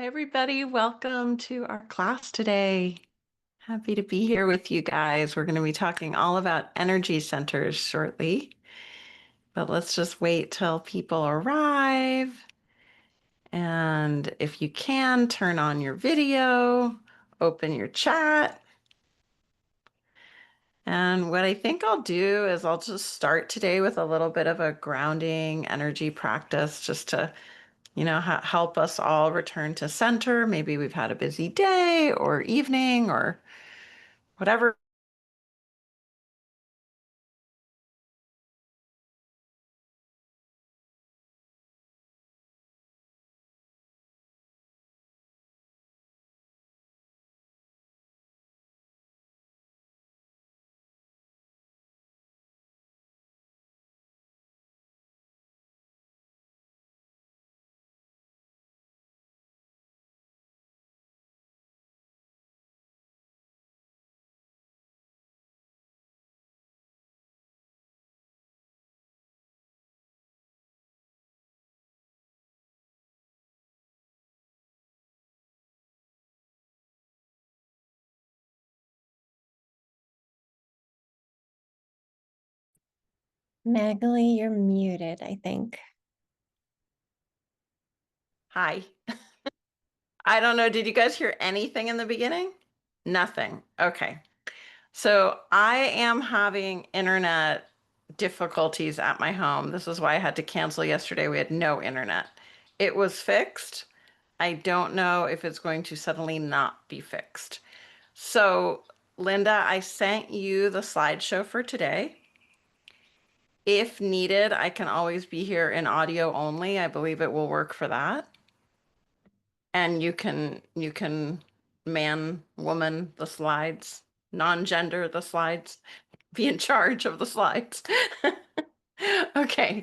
everybody. Welcome to our class today. Happy to be here with you guys. We're going to be talking all about energy centers shortly, but let's just wait till people arrive. And if you can, turn on your video, open your chat. And what I think I'll do is I'll just start today with a little bit of a grounding energy practice just to help us all return to center. Maybe we've had a busy day or evening or whatever. Magali, you're muted, I think. Hi. I don't know. Did you guys hear anything in the beginning? Nothing. Okay. So I am having internet difficulties at my home. This is why I had to cancel yesterday. We had no internet. It was fixed. I don't know if it's going to suddenly not be fixed. So, Linda, I sent you the slideshow for today. If needed, I can always be here in audio only. I believe it will work for that. And you can man, woman the slides, non-gender the slides, be in charge of the slides. Okay.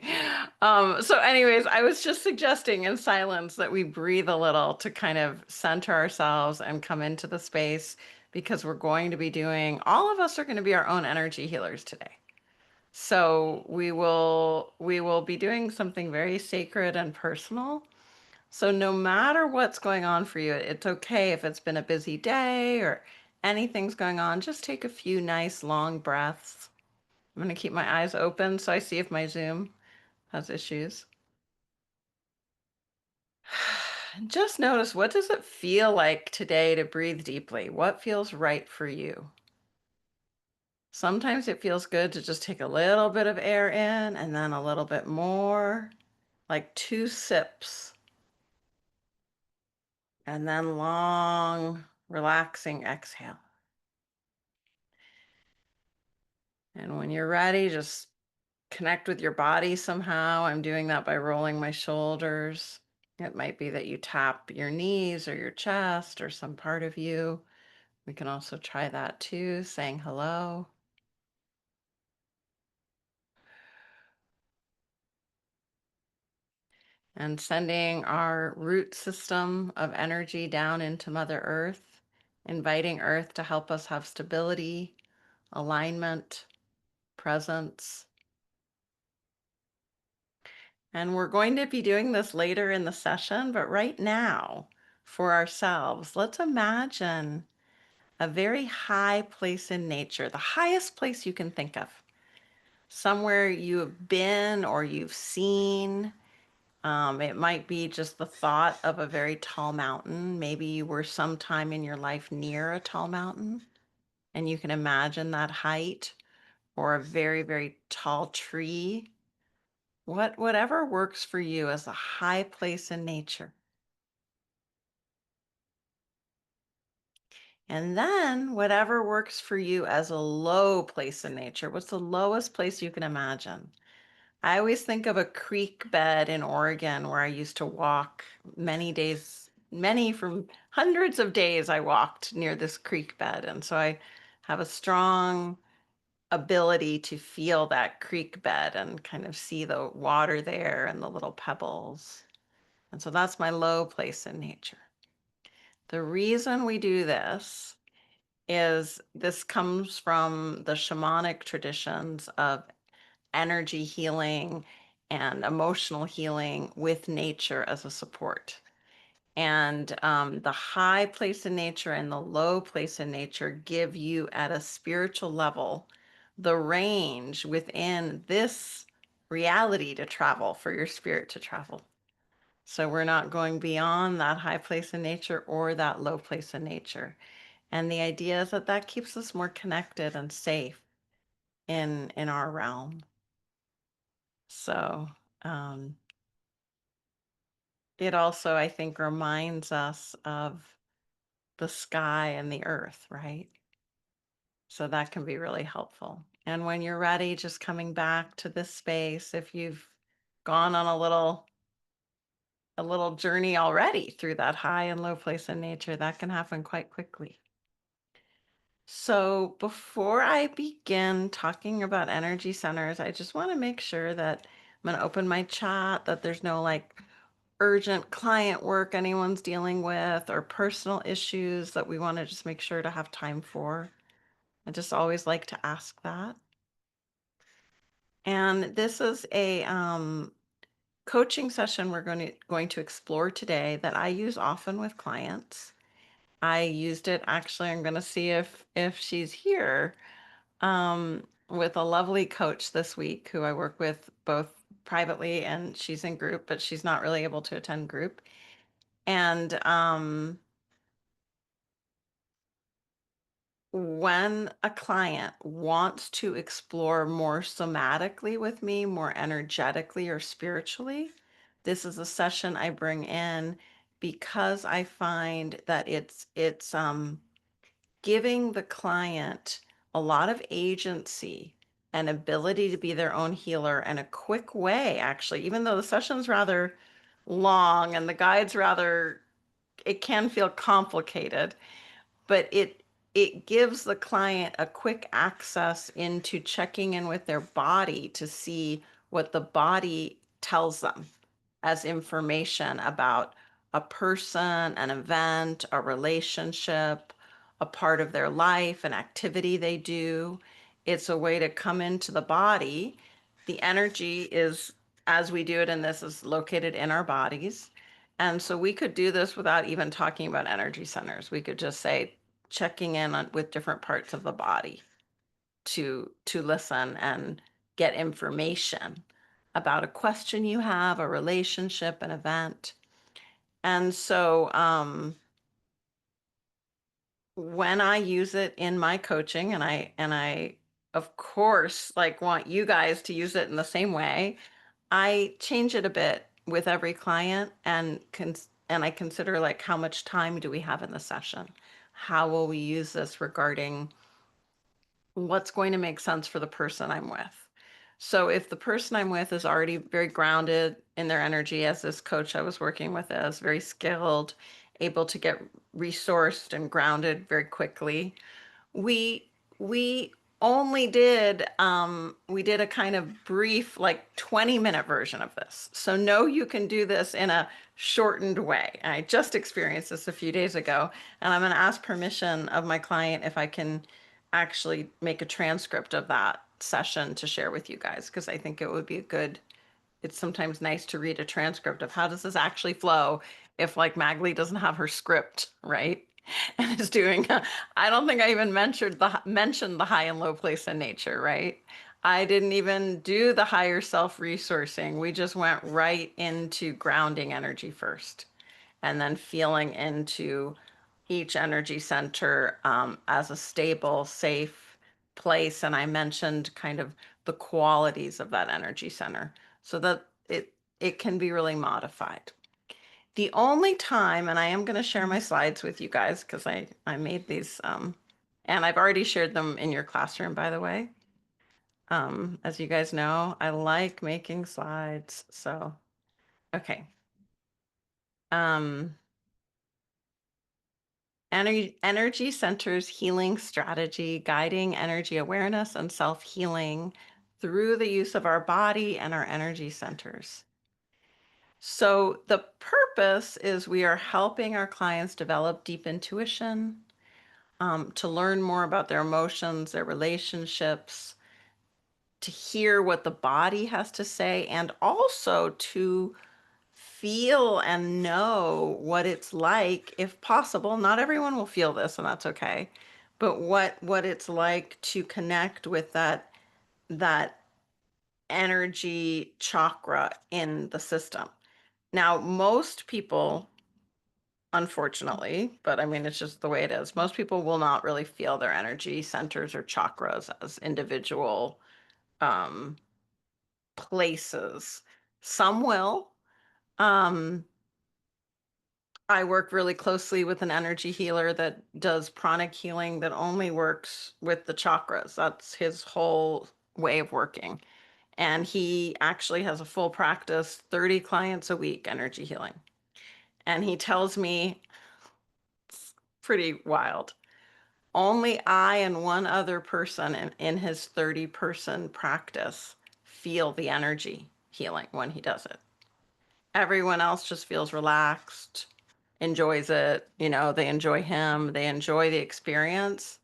So anyways, I was just suggesting in silence that we breathe a little to kind of center ourselves and come into the space because we're going to be doing, all of us are going to be our own energy healers today. So we will be doing something very sacred and personal. So no matter what's going on for you, it's okay if it's been a busy day or anything's going on, just take a few nice long breaths. I'm going to keep my eyes open so I see if my Zoom has issues. Just notice, what does it feel like today to breathe deeply? What feels right for you? Sometimes it feels good to just take a little bit of air in and then a little bit more, like 2 sips, and then long, relaxing exhale. And when you're ready, just connect with your body somehow. I'm doing that by rolling my shoulders. It might be that you tap your knees or your chest or some part of you. We can also try that too, saying hello. And sending our root system of energy down into Mother Earth, inviting Earth to help us have stability, alignment, presence. And we're going to be doing this later in the session, but right now, for ourselves, let's imagine a very high place in nature, the highest place you can think of, somewhere you have been or you've seen. It might be just the thought of a very tall mountain. Maybe you were sometime in your life near a tall mountain and you can imagine that height, or a very, very tall tree. Whatever works for you as a high place in nature. And then whatever works for you as a low place in nature. What's the lowest place you can imagine? I always think of a creek bed in Oregon where I used to walk many days, many from hundreds of days I walked near this creek bed. And so I have a strong ability to feel that creek bed and kind of see the water there and the little pebbles. And so that's my low place in nature. The reason we do this is this comes from the shamanic traditions of energy healing and emotional healing with nature as a support. And the high place in nature and the low place in nature give you at a spiritual level the range within this reality to travel for your spirit to travel. So we're not going beyond that high place in nature or that low place in nature. And the idea is that that keeps us more connected and safe in our realm. So um, it also, I think, reminds us of the sky and the earth, right? So that can be really helpful. And when you're ready, just coming back to this space, if you've gone on a little journey already through that high and low place in nature, that can happen quite quickly. So before I begin talking about energy centers, I just want to make sure that I'm going to open my chat, that there's no like urgent client work anyone's dealing with or personal issues that we want to just make sure to have time for. I just always like to ask that. And this is a coaching session we're going to explore today that I use often with clients. I used it actually. I'm going to see if she's here with a lovely coach this week who I work with both privately and she's in group, but she's not really able to attend group. And when a client wants to explore more somatically with me, more energetically or spiritually, this is a session I bring in because I find that it's giving the client a lot of agency and ability to be their own healer and a quick way, actually, even though the session's rather long and the guide's rather, it can feel complicated, but it gives the client a quick access into checking in with their body to see what the body tells them as information about a person, an event, a relationship, a part of their life, an activity they do. It's a way to come into the body. The energy is, as we do it in this, is located in our bodies. And so we could do this without even talking about energy centers. We could just say checking in on, with different parts of the body to listen and get information about a question you have, a relationship, an event. And so when I use it in my coaching, and I of course like want you guys to use it in the same way, I change it a bit with every client and I consider like how much time do we have in the session? How will we use this regarding what's going to make sense for the person I'm with? So if the person I'm with is already very grounded in their energy, as this coach I was working with is, very skilled, able to get resourced and grounded very quickly, we we only did we did a kind of brief like 20-minute version of this. So no, you can do this in a shortened way. I just experienced this a few days ago, and I'm going to ask permission of my client if I can actually make a transcript of that session to share with you guys, because I think it would be a good, it's sometimes nice to read a transcript of how does this actually flow if like Magali doesn't have her script, right? And is doing, I don't think I even mentioned the high and low place in nature, right? I didn't even do the higher self resourcing. We just went right into grounding energy first and then feeling into each energy center as a stable, safe place. And I mentioned kind of the qualities of that energy center so that it can be really modified. The only time, and I am going to share my slides with you guys because I made these, and I've already shared them in your classroom, by the way. As you guys know, I like making slides. So, okay. Um, energy centers healing strategy, guiding energy awareness and self-healing through the use of our body and our energy centers. So the purpose is we are helping our clients develop deep intuition, to learn more about their emotions, their relationships, to hear what the body has to say, and also to feel and know what it's like, if possible. Not everyone will feel this, and that's okay. But what it's like to connect with that energy chakra in the system. Now, most people, unfortunately, but I mean, it's just the way it is. Most people will not really feel their energy centers or chakras as individual um, places. Some will. Um, I work really closely with an energy healer that does pranic healing that only works with the chakras. That's his whole way of working. And he actually has a full practice, 30 clients a week, energy healing. And he tells me, it's pretty wild. Only I and one other person in his 30-person practice feel the energy healing when he does it. Everyone else just feels relaxed, enjoys it. They enjoy him, they enjoy the experience,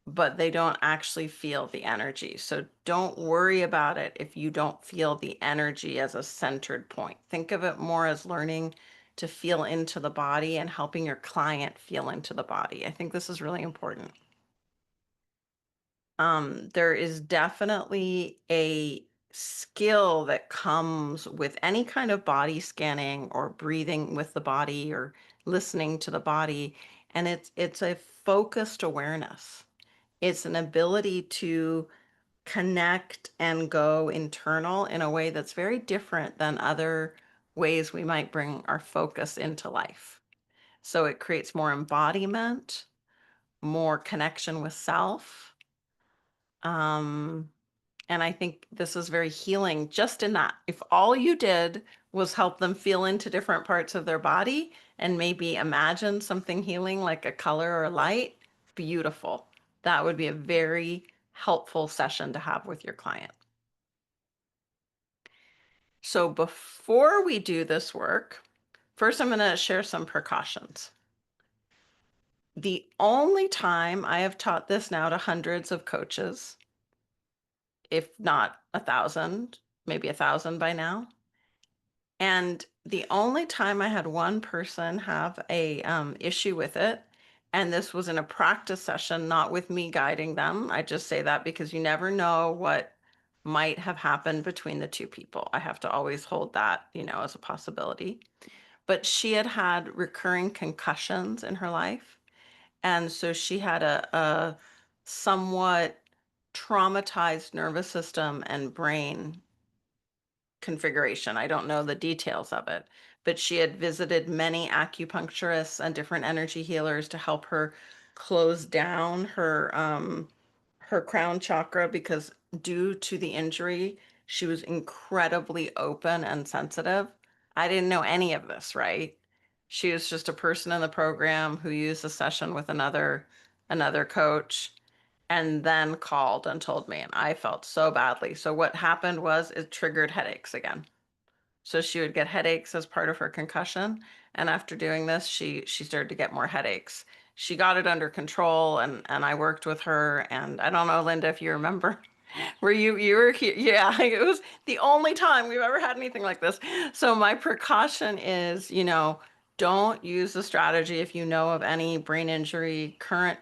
but they don't actually feel the energy. So don't worry about it if you don't feel the energy as a centered point. Think of it more as learning to feel into the body and helping your client feel into the body. I think this is really important. There is definitely a skill that comes with any kind of body scanning or breathing with the body or listening to the body, and it's a focused awareness. It's an ability to connect and go internal in a way that's very different than other ways we might bring our focus into life. So it creates more embodiment, more connection with self. Um, and I think this is very healing just in that. If all you did was help them feel into different parts of their body and maybe imagine something healing like a color or light, beautiful. That would be a very helpful session to have with your client. So before we do this work, first I'm going to share some precautions. The only time I have taught this now to hundreds of coaches, if not 1,000, maybe 1,000 by now. And the only time I had one person have a issue with it, and this was in a practice session, not with me guiding them. I just say that because you never know what might have happened between the two people. I have to always hold that, as a possibility. But she had had recurring concussions in her life. And so she had a somewhat traumatized nervous system and brain configuration. I don't know the details of it, but she had visited many acupuncturists and different energy healers to help her close down her crown chakra because due to the injury, she was incredibly open and sensitive. I didn't know any of this, right? She was just a person in the program who used a session with another coach and then called and told me, and I felt so badly. So what happened was it triggered headaches again. So she would get headaches as part of her concussion, and after doing this, she started to get more headaches. She got it under control, and I worked with her. And I don't know, Linda, if you remember, were you were here? Yeah, it was the only time we've ever had anything like this. So my precaution is, don't use the strategy if you know of any brain injury, current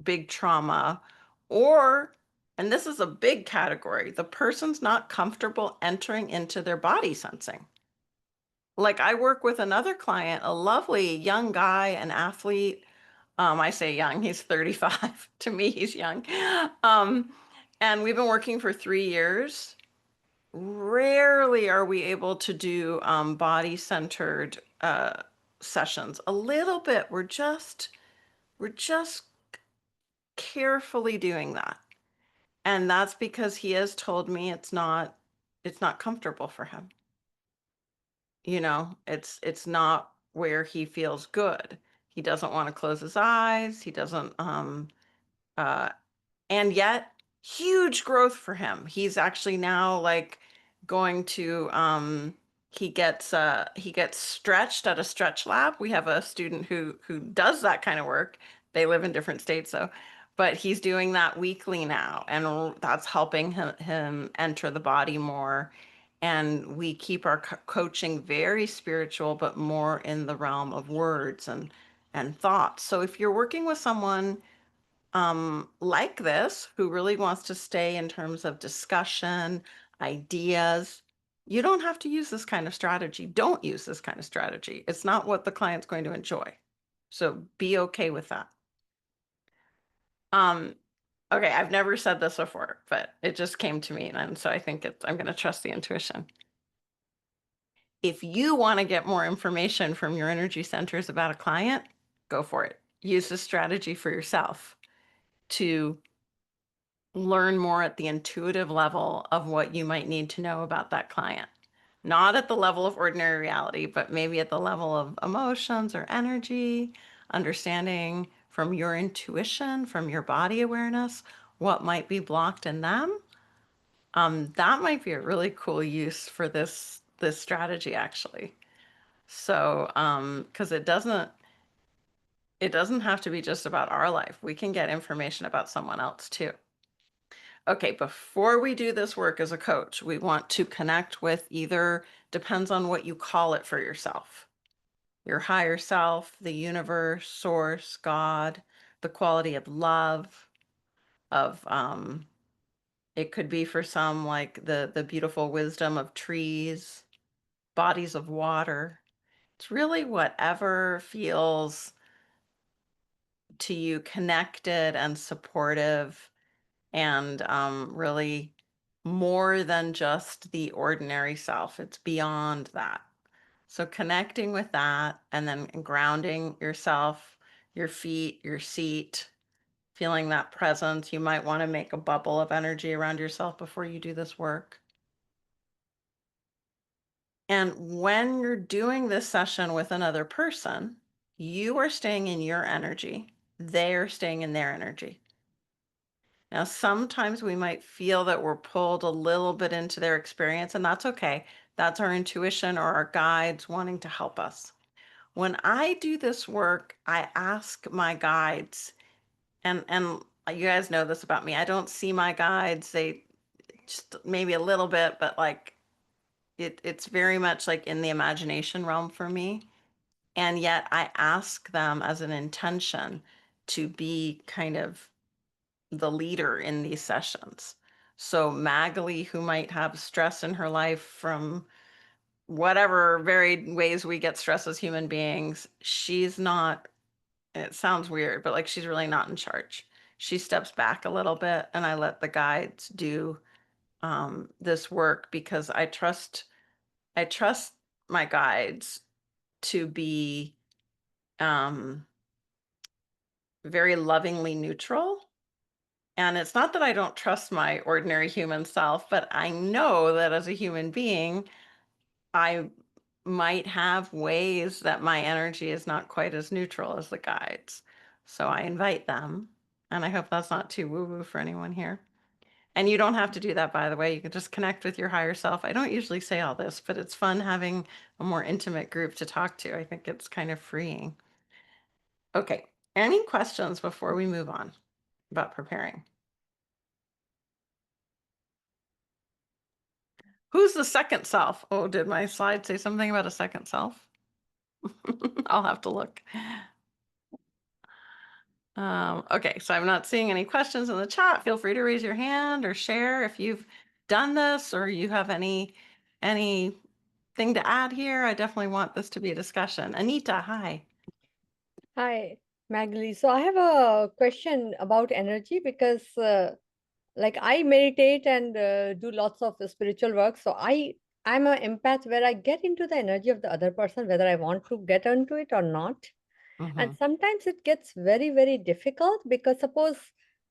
big trauma, or, and this is a big category, the person's not comfortable entering into their body sensing. Like I work with another client, a lovely young guy, an athlete. I say young, he's 35. To me, he's young. Um, and we've been working for 3 years. Rarely are we able to do body-centered sessions. A little bit. We're just carefully doing that. And that's because he has told me it's not comfortable for him. It's not where he feels good. He doesn't want to close his eyes. He doesn't uh and yet huge growth for him. He's actually now like going to he gets stretched at a stretch lab. We have a student who does that kind of work. They live in different states though. But he's doing that weekly now, and that's helping him enter the body more. And we keep our coaching very spiritual, but more in the realm of words and thoughts. So if you're working with someone like this who really wants to stay in terms of discussion, ideas, you don't have to use this kind of strategy. Don't use this kind of strategy. It's not what the client's going to enjoy. So be okay with that. Um, okay, I've never said this before, but it just came to me, and so I think I'm going to trust the intuition. If you want to get more information from your energy centers about a client, go for it. Use this strategy for yourself to learn more at the intuitive level of what you might need to know about that client. Not at the level of ordinary reality, but maybe at the level of emotions or energy, understanding from your intuition, from your body awareness, what might be blocked in them. That might be a really cool use for this strategy actually. So, because it doesn't have to be just about our life. We can get information about someone else too. Okay, before we do this work as a coach, we want to connect with either, depends on what you call it for yourself, your higher self, the universe, source, God, the quality of love, of it could be for some like the beautiful wisdom of trees, bodies of water. It's really whatever feels to you connected and supportive and really more than just the ordinary self. It's beyond that. So connecting with that and then grounding yourself, your feet, your seat, feeling that presence. You might want to make a bubble of energy around yourself before you do this work. And when you're doing this session with another person, you are staying in your energy. They are staying in their energy. Now, sometimes we might feel that we're pulled a little bit into their experience, and that's okay. That's our intuition or our guides wanting to help us. When I do this work, I ask my guides, and you guys know this about me. I don't see my guides. They just maybe a little bit, but like it's very much like in the imagination realm for me. And yet I ask them as an intention to be kind of the leader in these sessions. So Magali, who might have stress in her life from whatever varied ways we get stress as human beings, she's not, it sounds weird, but like she's really not in charge. She steps back a little bit and I let the guides do this work because I trust my guides to be um, very lovingly neutral. And it's not that I don't trust my ordinary human self, but I know that as a human being, I might have ways that my energy is not quite as neutral as the guides. So I invite them, and I hope that's not too woo-woo for anyone here. And you don't have to do that, by the way. You can just connect with your higher self. I don't usually say all this, but it's fun having a more intimate group to talk to. I think it's kind of freeing. Okay, any questions before we move on about preparing? Who's the second self? Oh, did my slide say something about a second self? I'll have to look. Okay, so I'm not seeing any questions in the chat. Feel free to raise your hand or share if you've done this or you have anything to add here. I definitely want this to be a discussion. Anita, hi. Hi, Magali. So I have a question about energy because like I meditate and do lots of spiritual work. So I'm an empath where I get into the energy of the other person, whether I want to get into it or not. Mm-hmm. And sometimes it gets very, very difficult because suppose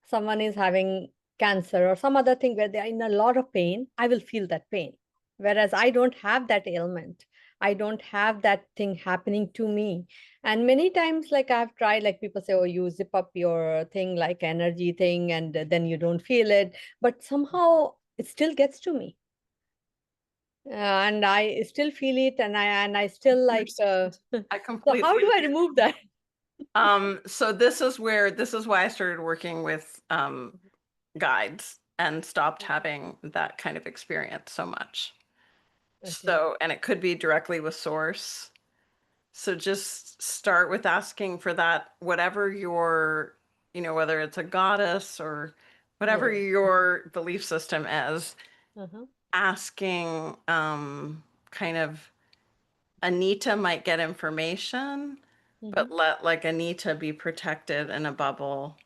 someone is having cancer or some other thing where they are in a lot of pain, I will feel that pain. Whereas I don't have that ailment. I don't have that thing happening to me. And many times, like I've tried, like people say, oh, you zip up your thing like energy thing and then you don't feel it. But somehow it still gets to me. And I still feel it and I still like Understand. I so how completely do I remove that? so this is why I started working with guides and stopped having that kind of experience so much. Okay. So, and it could be directly with source. So just start with asking for that, whatever your, whether it's a goddess or whatever Yeah. your belief system is, Uh-huh. asking, kind of, Anita might get information, but Mm-hmm. let like Anita be protected in a bubble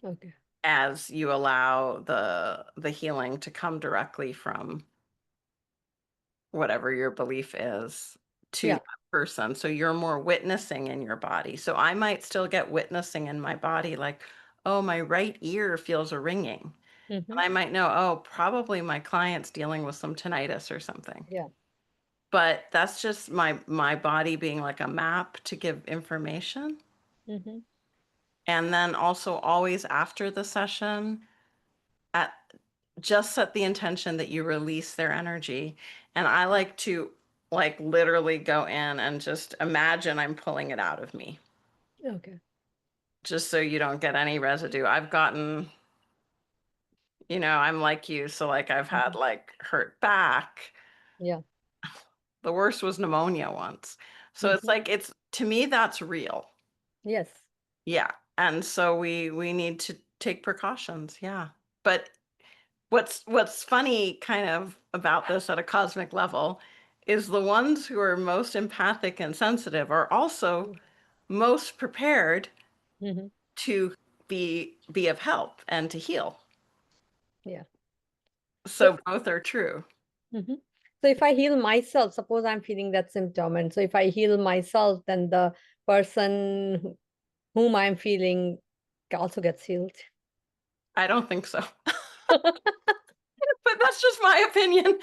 Okay. as you allow the healing to come directly from whatever your belief is to Yeah. that person. So you're more witnessing in your body. So I might still get witnessing in my body, like, oh, my right ear feels a ringing. Mm-hmm. And I might know, oh, probably my client's dealing with some tinnitus or something. Yeah. But that's just my body being like a map to give information. Mm-hmm. And then also always after the session, at just set the intention that you release their energy. And I like to like literally go in and just imagine I'm pulling it out of me, Okay. just so you don't get any residue. I've gotten, I'm like you, so like I've had Mm-hmm. like hurt back. Yeah. The worst was pneumonia once. So it's Mm-hmm. like it's to me that's real. Yes. Yeah. And so we need to take precautions. Yeah. But what's funny kind of about this at a cosmic level is the ones who are most empathic and sensitive are also most prepared Mm-hmm. to be of help and to heal. Yeah. So, So both are true. mhm. So if I heal myself, suppose I'm feeling that symptom, and so if I heal myself, then the person whom I'm feeling also gets healed. I don't think so. But that's just my opinion.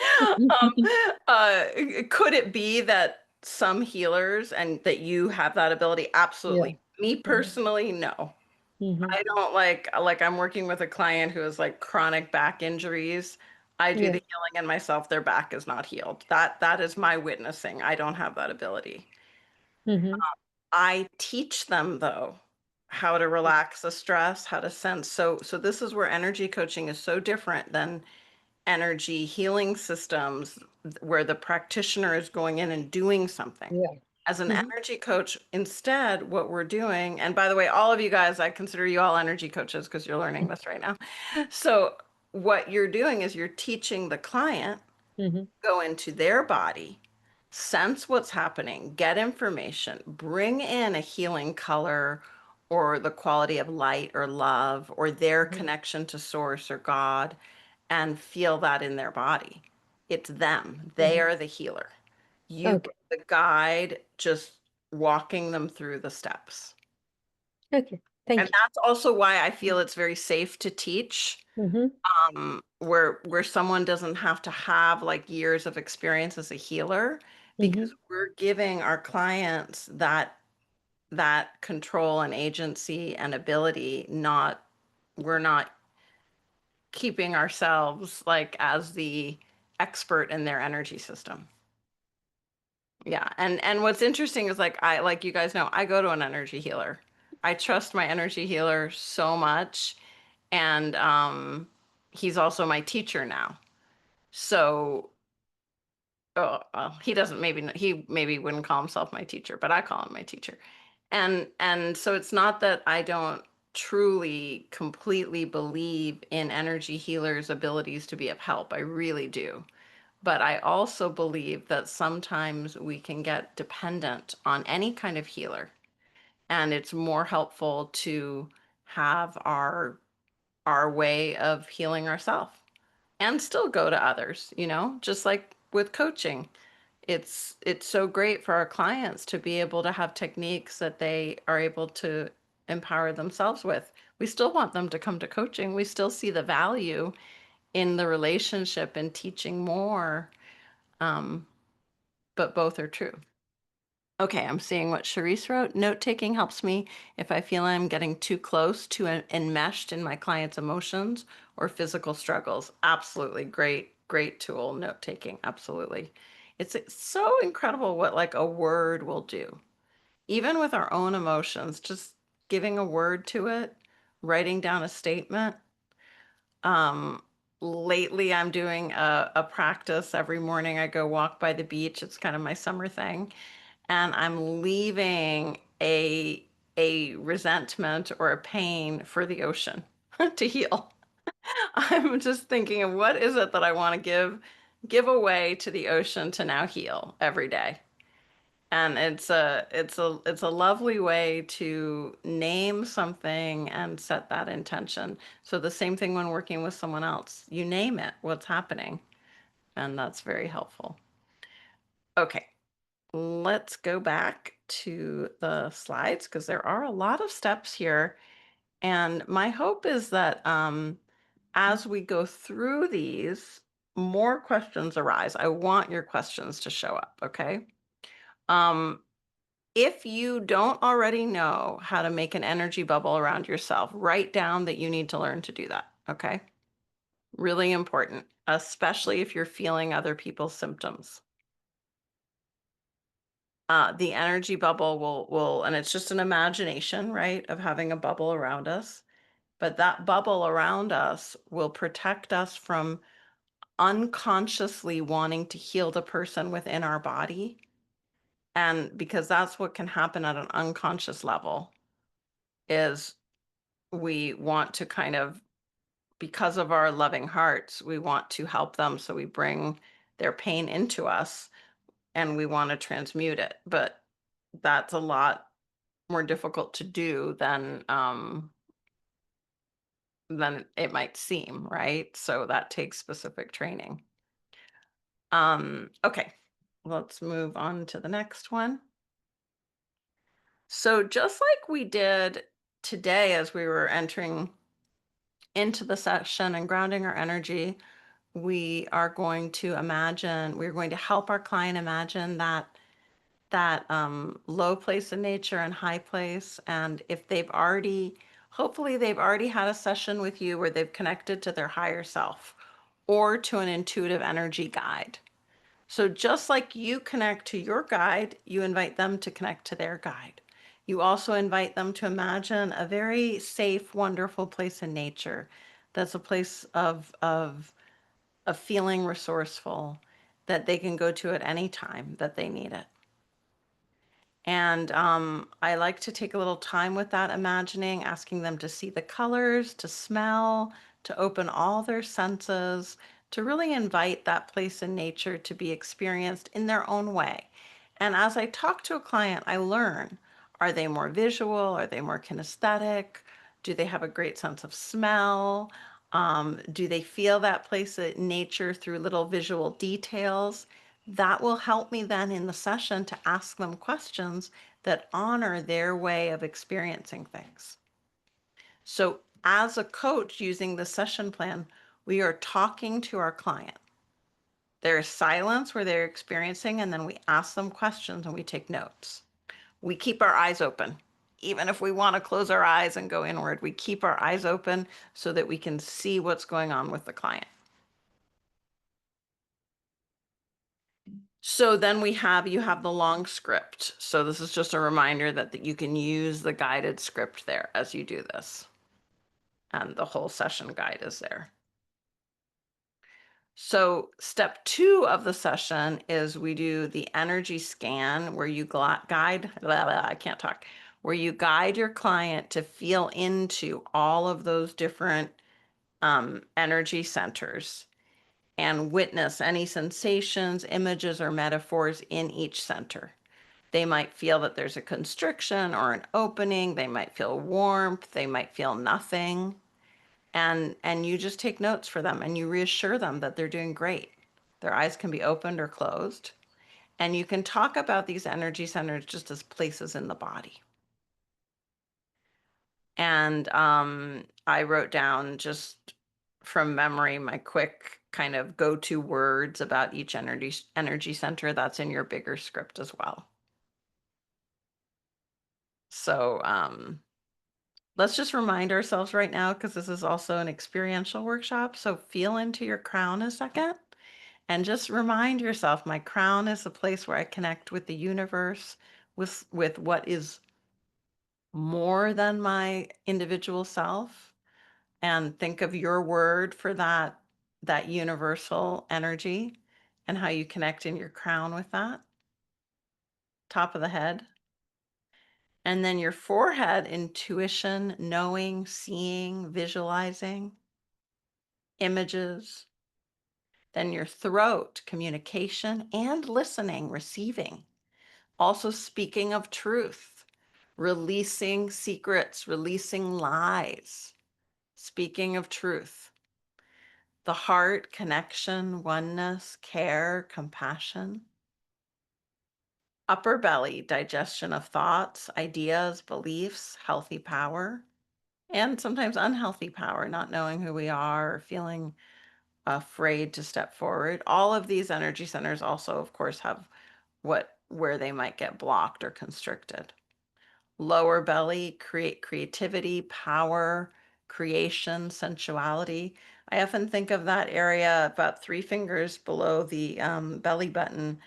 Could it be that some healers and that you have that ability? Yeah. Absolutely. Me Mhm. personally, no. Mhm. I don't like I'm working with a client who has like chronic back injuries. I do Yeah. the healing and myself, their back is not healed. That is my witnessing. I don't have that ability. Mhm. I teach them though how to relax the stress, how to sense. So this is where energy coaching is so different than energy healing systems where the practitioner is going in and doing something. Yeah. As an Mhm. energy coach, instead, what we're doing, and by the way, all of you guys, I consider you all energy coaches because you're learning this right now. So, what you're doing is you're teaching the client, Mhm. go into their body, sense what's happening, get information, bring in a healing color or the quality of light or love or their Mhm. connection to source or God and feel that in their body. It's them. They Mhm. are the healer. You Okay. bring the guide, just walking them through the steps. Okay. And Thank you. that's also why I feel it's very safe to teach, Mhm. where someone doesn't have to have like years of experience as a healer, because Mhm. we're giving our clients that control and agency and ability, not we're not keeping ourselves like as the expert in their energy system. Yeah, and what's interesting is like like you guys know, I go to an energy healer. I trust my energy healer so much, and he's also my teacher now. So oh, well, he doesn't he maybe wouldn't call himself my teacher, but I call him my teacher. And so it's not that I don't truly completely believe in energy healers' abilities to be of help. I really do. But I also believe that sometimes we can get dependent on any kind of healer, and it's more helpful to have our way of healing ourselves and still go to others, just like with coaching. It's so great for our clients to be able to have techniques that they are able to empower themselves with. We still want them to come to coaching. We still see the value in the relationship and teaching more. Um, but both are true. Okay, I'm seeing what Charisse wrote. Note taking helps me if I feel I'm getting too close to enmeshed in my client's emotions or physical struggles. Absolutely. Great, great tool. Note taking. Absolutely. It's so incredible what like a word will do. Even with our own emotions, just giving a word to it, writing down a statement. Um, lately I'm doing a practice every morning. I go walk by the beach. It's kind of my summer thing. And I'm leaving a resentment or a pain for the ocean to heal. I'm just thinking of what is it that I want to give away to the ocean to now heal every day. And it's a lovely way to name something and set that intention. So the same thing when working with someone else, you name it, what's happening, and that's very helpful. Okay, let's go back to the slides because there are a lot of steps here. And my hope is that as we go through these, more questions arise. I want your questions to show up, okay? Um, if you don't already know how to make an energy bubble around yourself, write down that you need to learn to do that, okay? Really important, especially if you're feeling other people's symptoms. The energy bubble will, and it's just an imagination, right, of having a bubble around us. But that bubble around us will protect us from unconsciously wanting to heal the person within our body. And because that's what can happen at an unconscious level is we want to kind of, because of our loving hearts, we want to help them. So we bring their pain into us and we want to transmute it. But that's a lot more difficult to do than it might seem, right? So that takes specific training. Okay, let's move on to the next one. So just like we did today as we were entering into the session and grounding our energy, we are going to imagine, we're going to help our client imagine that low place in nature and high place. And if they've already, hopefully they've already had a session with you where they've connected to their higher self or to an intuitive energy guide. So just like you connect to your guide, you invite them to connect to their guide. You also invite them to imagine a very safe, wonderful place in nature. That's a place of feeling resourceful that they can go to at any time that they need it. And I like to take a little time with that imagining, asking them to see the colors, to smell, to open all their senses, to really invite that place in nature to be experienced in their own way. And as I talk to a client, I learn, are they more visual? Are they more kinesthetic? Do they have a great sense of smell? Do they feel that place in nature through little visual details? That will help me then in the session to ask them questions that honor their way of experiencing things. So as a coach using the session plan, we are talking to our client. There's silence where they're experiencing, and then we ask them questions and we take notes. We keep our eyes open. Even if we want to close our eyes and go inward, we keep our eyes open so that we can see what's going on with the client. So then you have the long script. So this is just a reminder that you can use the guided script there as you do this. And the whole session guide is there. So step 2 of the session is we do the energy scan where you guide, I can't talk, where you guide your client to feel into all of those different energy centers and witness any sensations, images, or metaphors in each center. They might feel that there's a constriction or an opening. They might feel warmth. They might feel nothing. And you just take notes for them and you reassure them that they're doing great. Their eyes can be opened or closed. And you can talk about these energy centers just as places in the body. And I wrote down just from memory my quick kind of go-to words about each energy center that's in your bigger script as well. So let's just remind ourselves right now, because this is also an experiential workshop. So feel into your crown a second and just remind yourself, my crown is a place where I connect with the universe, with what is more than my individual self. And think of your word for that that universal energy and how you connect in your crown with that. Top of the head. And then your forehead, intuition, knowing, seeing, visualizing, images. Then your throat, communication and listening, receiving. Also speaking of truth, releasing secrets, releasing lies. Speaking of truth. The heart, connection, oneness, care, compassion. Upper belly, digestion of thoughts, ideas, beliefs, healthy power, and sometimes unhealthy power, not knowing who we are or feeling afraid to step forward. All of these energy centers also, of course, have where they might get blocked or constricted. Lower belly, creativity, power, creation, sensuality. I often think of that area about 3 fingers below the belly button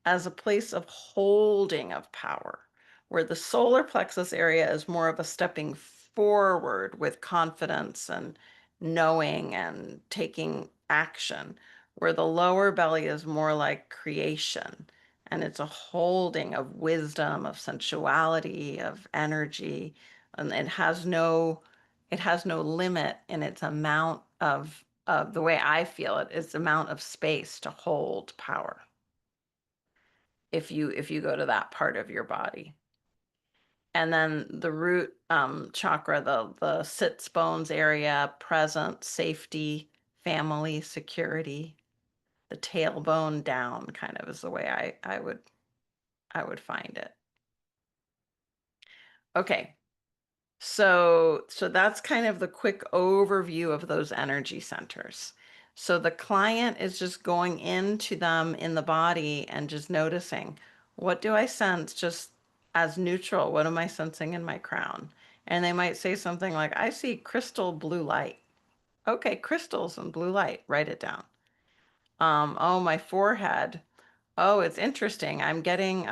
as a place of holding of power, where the solar plexus area is more of a stepping forward with confidence and knowing and taking action, where the lower belly is more like creation. And it's a holding of wisdom, of sensuality, of energy, and it has no limit in its amount of the way I feel it, is the amount of space to hold power. If you go to that part of your body. And then the root chakra, the sits bones area, present, safety, family, security. The tailbone down kind of is the way I would find it. Okay. So that's kind of the quick overview of those energy centers. So the client is just going into them in the body and just noticing, what do I sense just as neutral? What am I sensing in my crown? And they might say something like, I see crystal blue light. Okay, crystals and blue light, write it down. Oh, my forehead. Oh, it's interesting. I'm getting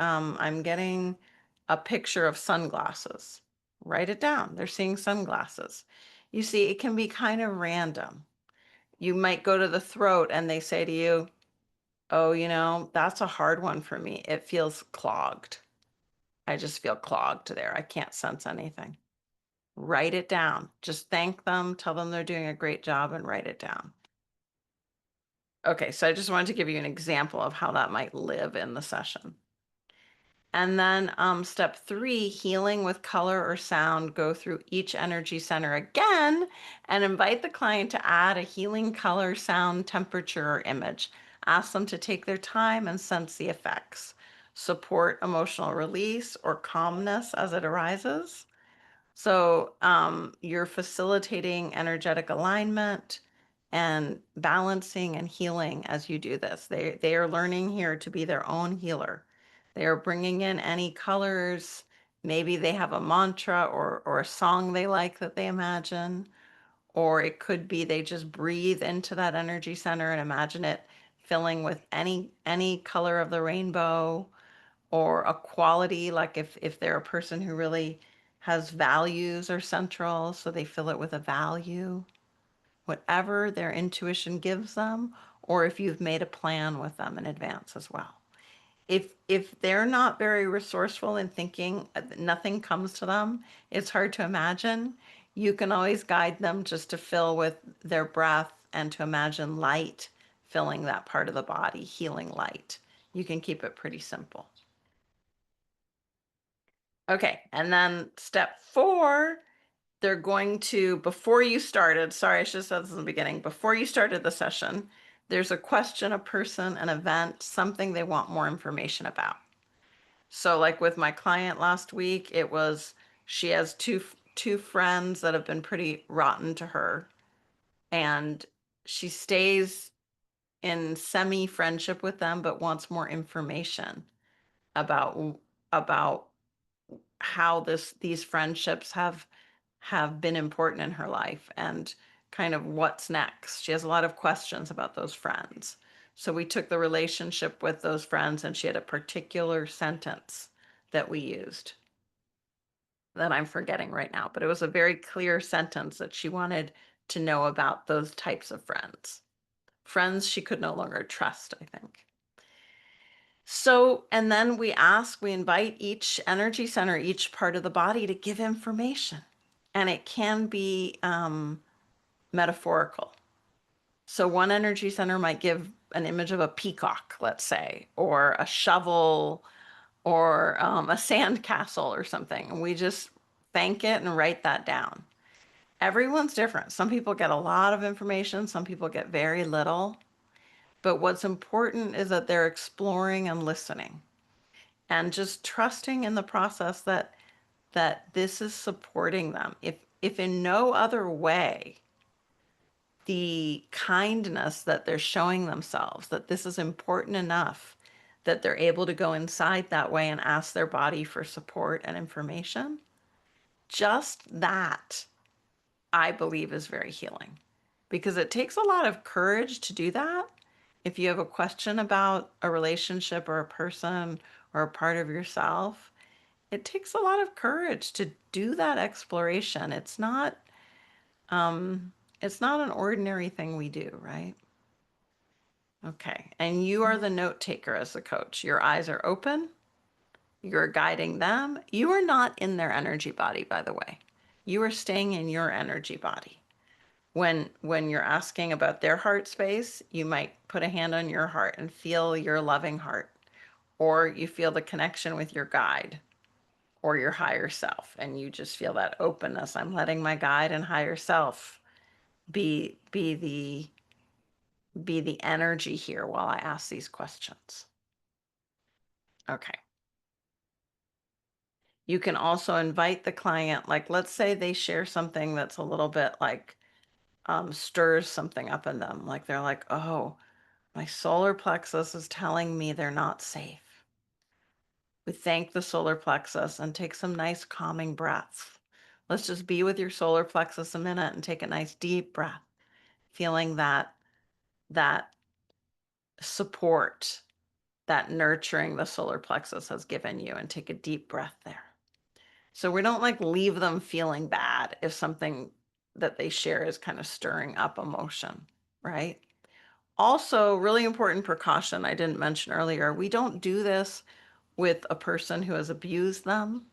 a picture of sunglasses. Write it down. They're seeing sunglasses. You see, it can be kind of random. You might go to the throat and they say to you, "Oh, that's a hard one for me. It feels clogged. I just feel clogged there. I can't sense anything." Write it down. Just thank them, tell them they're doing a great job, and write it down. Okay, so I just wanted to give you an example of how that might live in the session. And then step 3, healing with color or sound. Go through each energy center again and invite the client to add a healing color, sound, temperature, or image. Ask them to take their time and sense the effects. Support emotional release or calmness as it arises. So you're facilitating energetic alignment and balancing and healing as you do this. They are learning here to be their own healer. They are bringing in any colors. Maybe they have a mantra or a song they like that they imagine. Or it could be they just breathe into that energy center and imagine it filling with any color of the rainbow, or a quality, like if they're a person who really has values or central, so they fill it with a value, whatever their intuition gives them, or if you've made a plan with them in advance as well. If they're not very resourceful in thinking, nothing comes to them, it's hard to imagine, you can always guide them just to fill with their breath and to imagine light filling that part of the body, healing light. You can keep it pretty simple. Okay, and then step 4, they're going to, before you started, sorry, I should have said this in the beginning, before you started the session, there's a question, a person, an event, something they want more information about. So like with my client last week, it was, she has two friends that have been pretty rotten to her, and she stays in semi friendship with them, but wants more information about about how these friendships have been important in her life and kind of what's next. She has a lot of questions about those friends. So we took the relationship with those friends, and she had a particular sentence that we used that I'm forgetting right now, but it was a very clear sentence that she wanted to know about those types of friends. Friends she could no longer trust, I think. So, and then we invite each energy center, each part of the body to give information. And it can be metaphorical. So one energy center might give an image of a peacock, let's say, or a shovel, or a sand castle or something. And we just thank it and write that down. Everyone's different. Some people get a lot of information, some people get very little. But what's important is that they're exploring and listening and just trusting in the process that this is supporting them. If in no other way, the kindness that they're showing themselves, that this is important enough that they're able to go inside that way and ask their body for support and information, just that, I believe, is very healing, because it takes a lot of courage to do that. If you have a question about a relationship or a person or a part of yourself, it takes a lot of courage to do that exploration. It's not an ordinary thing we do, right? Okay. And you are the note taker as the coach. Your eyes are open. You're guiding them. You are not in their energy body, by the way. You are staying in your energy body. When you're asking about their heart space, you might put a hand on your heart and feel your loving heart, or you feel the connection with your guide or your higher self, and you just feel that openness. I'm letting my guide and higher self be the energy here while I ask these questions. Okay. You can also invite the client, like let's say they share something that's a little bit like stirs something up in them. Like they're like, oh, my solar plexus is telling me they're not safe. We thank the solar plexus and take some nice calming breaths. Let's just be with your solar plexus a minute and take a nice deep breath, feeling that support, that nurturing the solar plexus has given you, and take a deep breath there. So we don't like leave them feeling bad if something that they share is kind of stirring up emotion, right? Also, really important precaution I didn't mention earlier, we don't do this with a person who has abused them,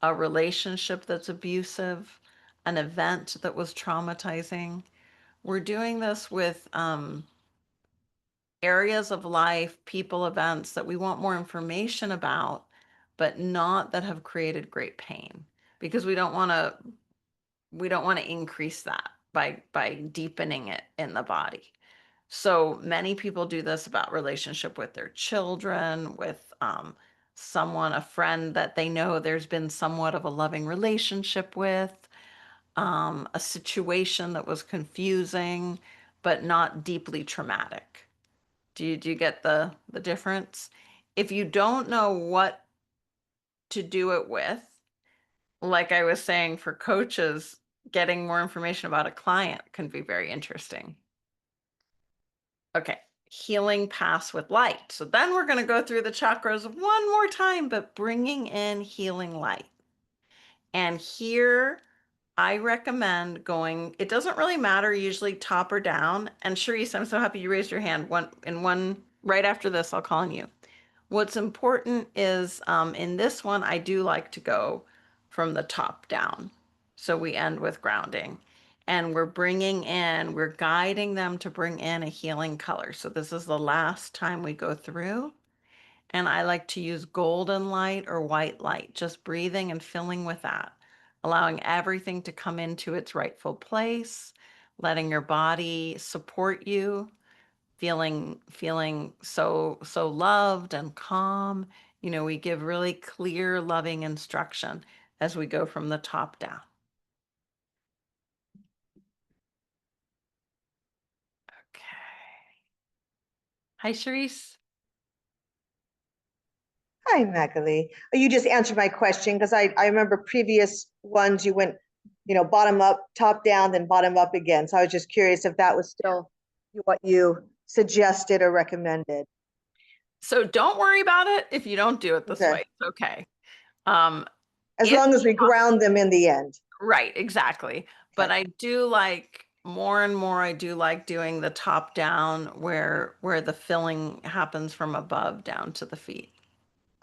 a relationship that's abusive, an event that was traumatizing. We're doing this with areas of life, people, events that we want more information about, but not that have created great pain, because we don't want to increase that by deepening it in the body. So many people do this about relationship with their children, with someone, a friend that they know there's been somewhat of a loving relationship with, a situation that was confusing, but not deeply traumatic. Do you get the difference? If you don't know what to do it with, like I was saying, for coaches, getting more information about a client can be very interesting. Okay, healing paths with light. So then we're going to go through the chakras one more time, but bringing in healing light. And here I recommend going, it doesn't really matter usually top or down. And Charisse, I'm so happy you raised your hand. One right after this, I'll call on you. What's important is in this one, I do like to go from the top down. So we end with grounding, and we're guiding them to bring in a healing color. So this is the last time we go through. And I like to use golden light or white light, just breathing and filling with that, allowing everything to come into its rightful place, letting your body support you, feeling so loved and calm. You know, we give really clear, loving instruction as we go from the top down. Okay. Hi, Charisse. Hi, Magali. You just answered my question, because I remember previous ones you went, bottom up, top down, then bottom up again. So I was just curious if that was still what you suggested or recommended. So don't worry about it if you don't do it this Okay. way. It's okay. As long as we ground them in the end. Right, exactly. But I do like more and more I do like doing the top down where the filling happens from above down to the feet.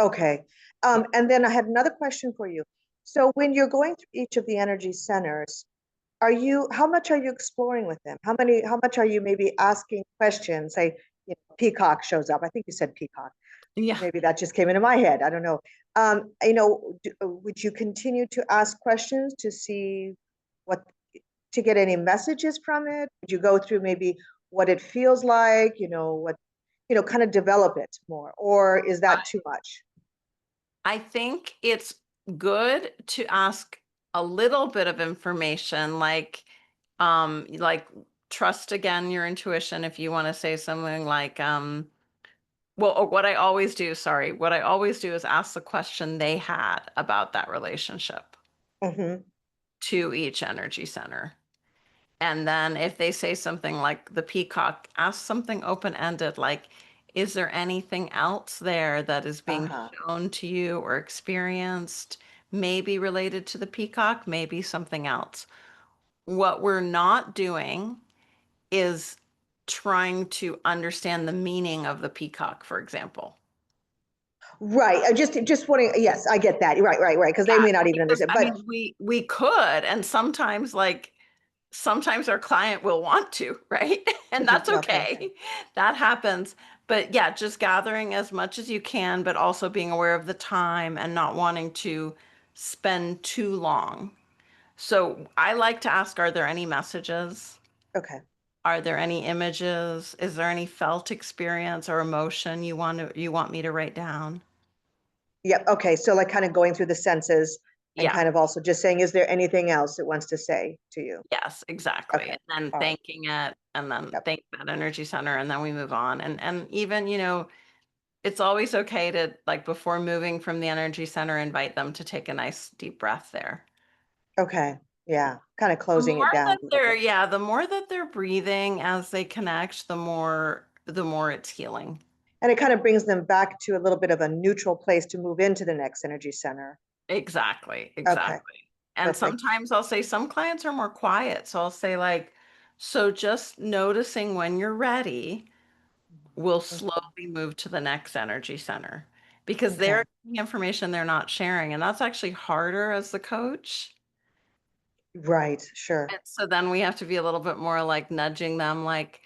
Okay. And then I had another question for you. So when you're going through each of the energy centers, how much are you exploring with them? How much are you maybe asking questions? Say, peacock shows up. I think you said peacock. Yeah. Maybe that just came into my head. I don't know. Would you continue to ask questions to see to get any messages from it? Would you go through maybe what it feels like, kind of develop it more, or is that too much? I think it's good to ask a little bit of information, like trust again your intuition. If you want to say something like, well, what I always do, sorry, what I always do is ask the question they had about that relationship Mm-hmm. to each energy center. And then if they say something like the peacock, ask something open-ended, like, is there anything else there that is being shown to you or experienced, maybe related to the peacock, maybe something else? What we're not doing is trying to understand the meaning of the peacock, for example. Right. I just wanting, yes, I get that. Right. Because they may not even understand. I But mean, we could, and sometimes our client will want to, right? And that's okay. That happens. But yeah, just gathering as much as you can, but also being aware of the time and not wanting to spend too long. So I like to ask, are there any messages? okay. Are there any images? Is there any felt experience or emotion you want me to write down? Yep. Okay. So like kind of going through the senses and Yeah. kind of also just saying, is there anything else it wants to say to you? Yes, exactly. Okay. And then All right. thanking it and then Yep. thank that energy center and then we move on. And even, it's always okay to, like, before moving from the energy center, invite them to take a nice deep breath there. Okay. Yeah. Kind of The closing more it down that a little they're, bit. yeah, the more that they're breathing as they connect, the more it's healing. And it kind of brings them back to a little bit of a neutral place to move into the next energy center. Exactly, Okay. exactly. And Perfect. sometimes I'll say some clients are more quiet. So I'll say, like, so just noticing when you're ready, will slowly move to the next energy center because Okay. they're getting information they're not sharing. And that's actually harder as the coach. Right. Sure. And so then we have to be a little bit more like nudging them, like,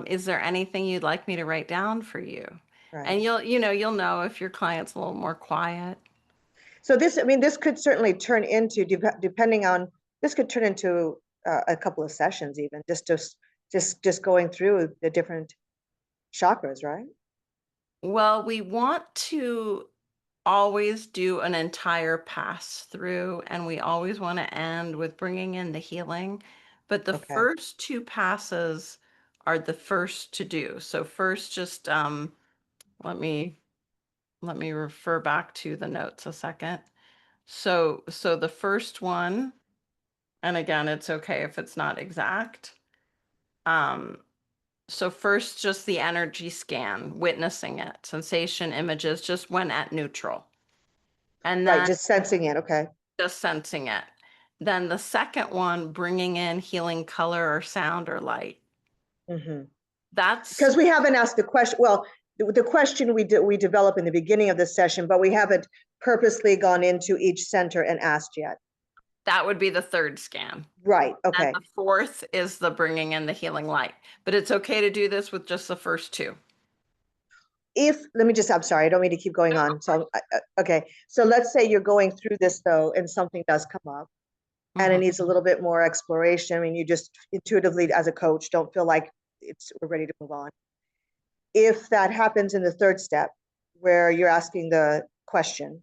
is there anything you'd like me to write down for you? Right. And you'll know if your client's a little more quiet. So this could certainly turn into, depending on, this could turn into a couple of sessions even, just going through the different chakras, right? Well, we want to always do an entire pass through, and we always want to end with bringing in the healing. But the Okay. first two passes are the first to do. So first, just let me refer back to the notes a second. So the first one, and again, it's okay if it's not exact. Um, so first, just the energy scan, witnessing it, sensation, images, just when at neutral. And Right. then Just sensing it. Okay. just sensing it. Then the second one, bringing in healing color or sound or light. Mm-hmm. That's Because we haven't asked the question. Well, the question we develop in the beginning of the session, but we haven't purposely gone into each center and asked yet. that would be the third scan. Right. And Okay. the fourth is the bringing in the healing light. But it's okay to do this with just the first two. I'm sorry, I don't mean to keep going on. So, okay. So let's say you're going through this though, and something does come up and it Mhm. needs a little bit more exploration. I mean, you just intuitively as a coach don't feel like we're ready to move on. If that happens in the third step where you're asking the question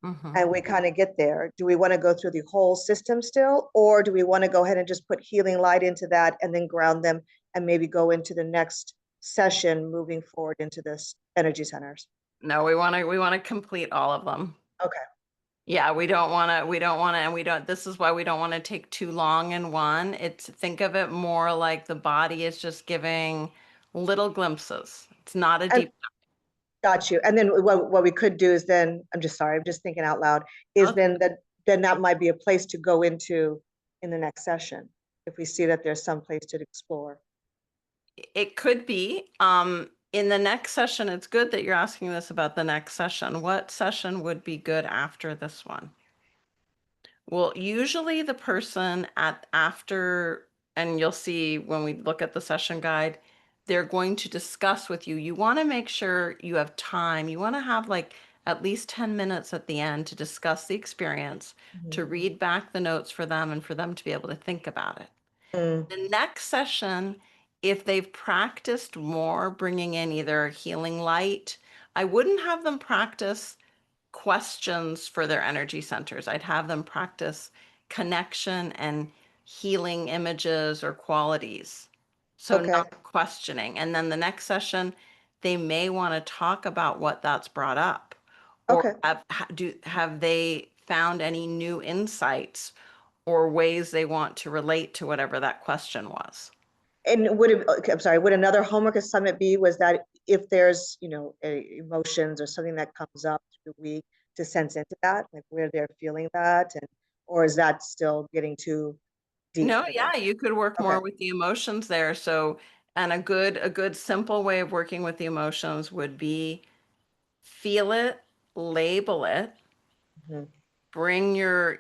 Mhm. and we kind of get there, do we want to go through the whole system still, or do we want to go ahead and just put healing light into that and then ground them and maybe go into the next session moving forward into this energy centers? No, we want to complete all of them. Okay. Yeah, we don't want to, and we don't, this is why we don't want to take too long in one. Think of it more like the body is just giving little glimpses. It's not a And deep. got you. And then what we could do is then, I'm just sorry, I'm just thinking out loud, is then that might be a place to go into in the next session. if we see that there's some place to explore. It could be. In the next session, it's good that you're asking this about the next session. What session would be good after this one? Well, usually the person after, and you'll see when we look at the session guide, they're going to discuss with you. You want to make sure you have time. You want to have like at least 10 minutes at the end to discuss the experience, to read back the notes for them and for them to be able to think about it. Mm, The next session, if they've practiced more bringing in either healing light, I wouldn't have them practice questions for their energy centers. I'd have them practice connection and healing images or qualities. So okay, not questioning. And then the next session, they may want to talk about what that's brought up, or okay. have they found any new insights or ways they want to relate to whatever that question was. And would it, okay, I'm sorry, would another homework assignment be, was that if there's, emotions or something that comes up through the week, to sense into that, like where they're feeling that, and, or is that still getting too deep No, for them? yeah, you could work Okay, more with the emotions there. So, and a good simple way of working with the emotions would be feel it, label it, mhm, bring your,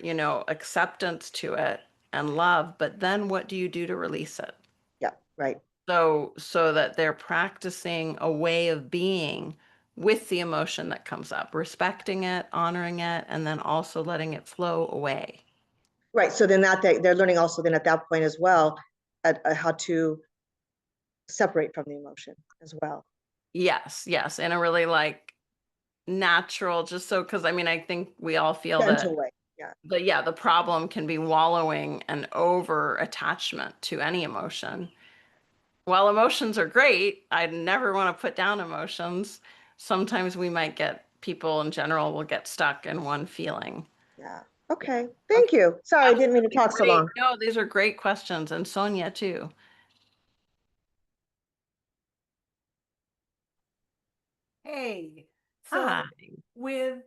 acceptance to it and love, but then what do you do to release it? yeah, right. So that they're practicing a way of being with the emotion that comes up, respecting it, honoring it, and then also letting it flow away. Right, so then that they're learning also then at that point as well, how to separate from the emotion as well. Yes, yes, in a really like natural, just so, because I mean, I think we all feel that, Gentle way, yeah, yeah, the problem can be wallowing and over attachment to any emotion. While emotions are great, I never want to put down emotions. Sometimes we might get, people in general will get stuck in one feeling. yeah. Yeah. Okay, thank Okay. you. Sorry, I didn't mean to Absolutely talk so great. long. No, these are great questions. And Sonia too. Hey, so Hi. with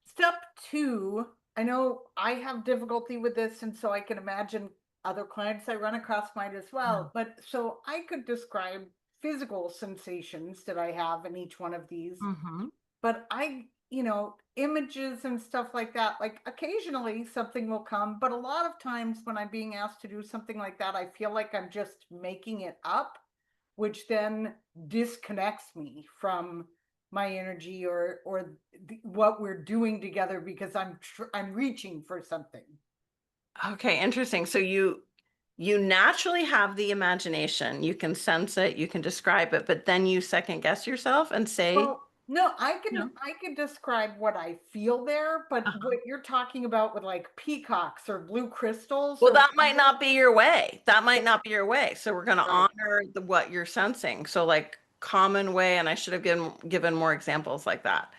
step two, I know I have difficulty with this, and so I can imagine other clients I run across might as well. But so I could describe physical sensations that I have in each one of these, Mm-hmm. but images and stuff like that, like occasionally something will come, but a lot of times when I'm being asked to do something like that, I feel like I'm just making it up, which then disconnects me from my energy or what we're doing together because I'm reaching for something. Okay, interesting. So you naturally have the imagination. You can sense it, you can describe it, but then you second guess yourself and say, Well, no, I can no. I can describe what I feel there, but Uh-huh. what you're talking about with like peacocks or blue crystals Well, or that might whatever, not be your way. That might not be your way. So we're going to right. honor what you're sensing. So like common way, and I should have given more examples like that.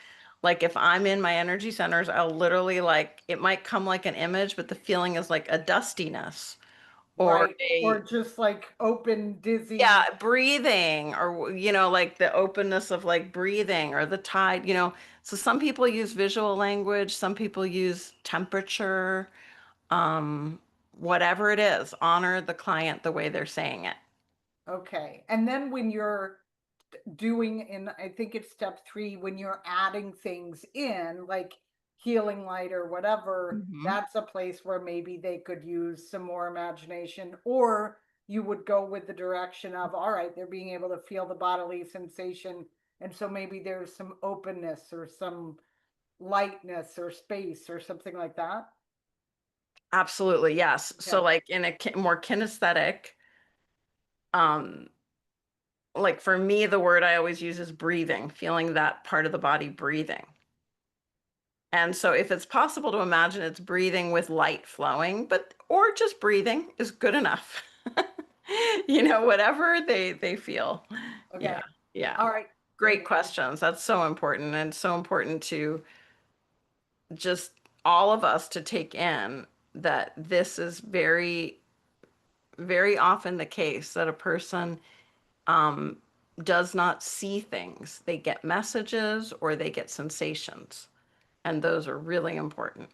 Like if I'm in my energy centers, I'll literally like it might come like an image, but the feeling is like a dustiness or Right. Or a, just like open, yeah, dizzy. breathing, or like the openness of like breathing or the tide. So some people use visual language, some people use temperature, um, whatever it is, honor the client the way they're saying it. Okay. And then when you're doing, and I think it's step three, when you're adding things in, like healing light or whatever, Mhm. that's a place where maybe they could use some more imagination, or you would go with the direction of, all right, they're being able to feel the bodily sensation. And so maybe there's some openness or some lightness or space or something like that. Absolutely, yes. So Okay. like in a more kinesthetic, um, like for me, the word I always use is breathing, feeling that part of the body breathing. And so if it's possible to imagine it's breathing with light flowing, or just breathing is good enough. Whatever they feel. Yeah. Okay. Yeah. All right. Great questions. That's so important, and so important to just all of us to take in that this is very, very often the case that a person um, does not see things. They get messages or they get sensations, and those are really important.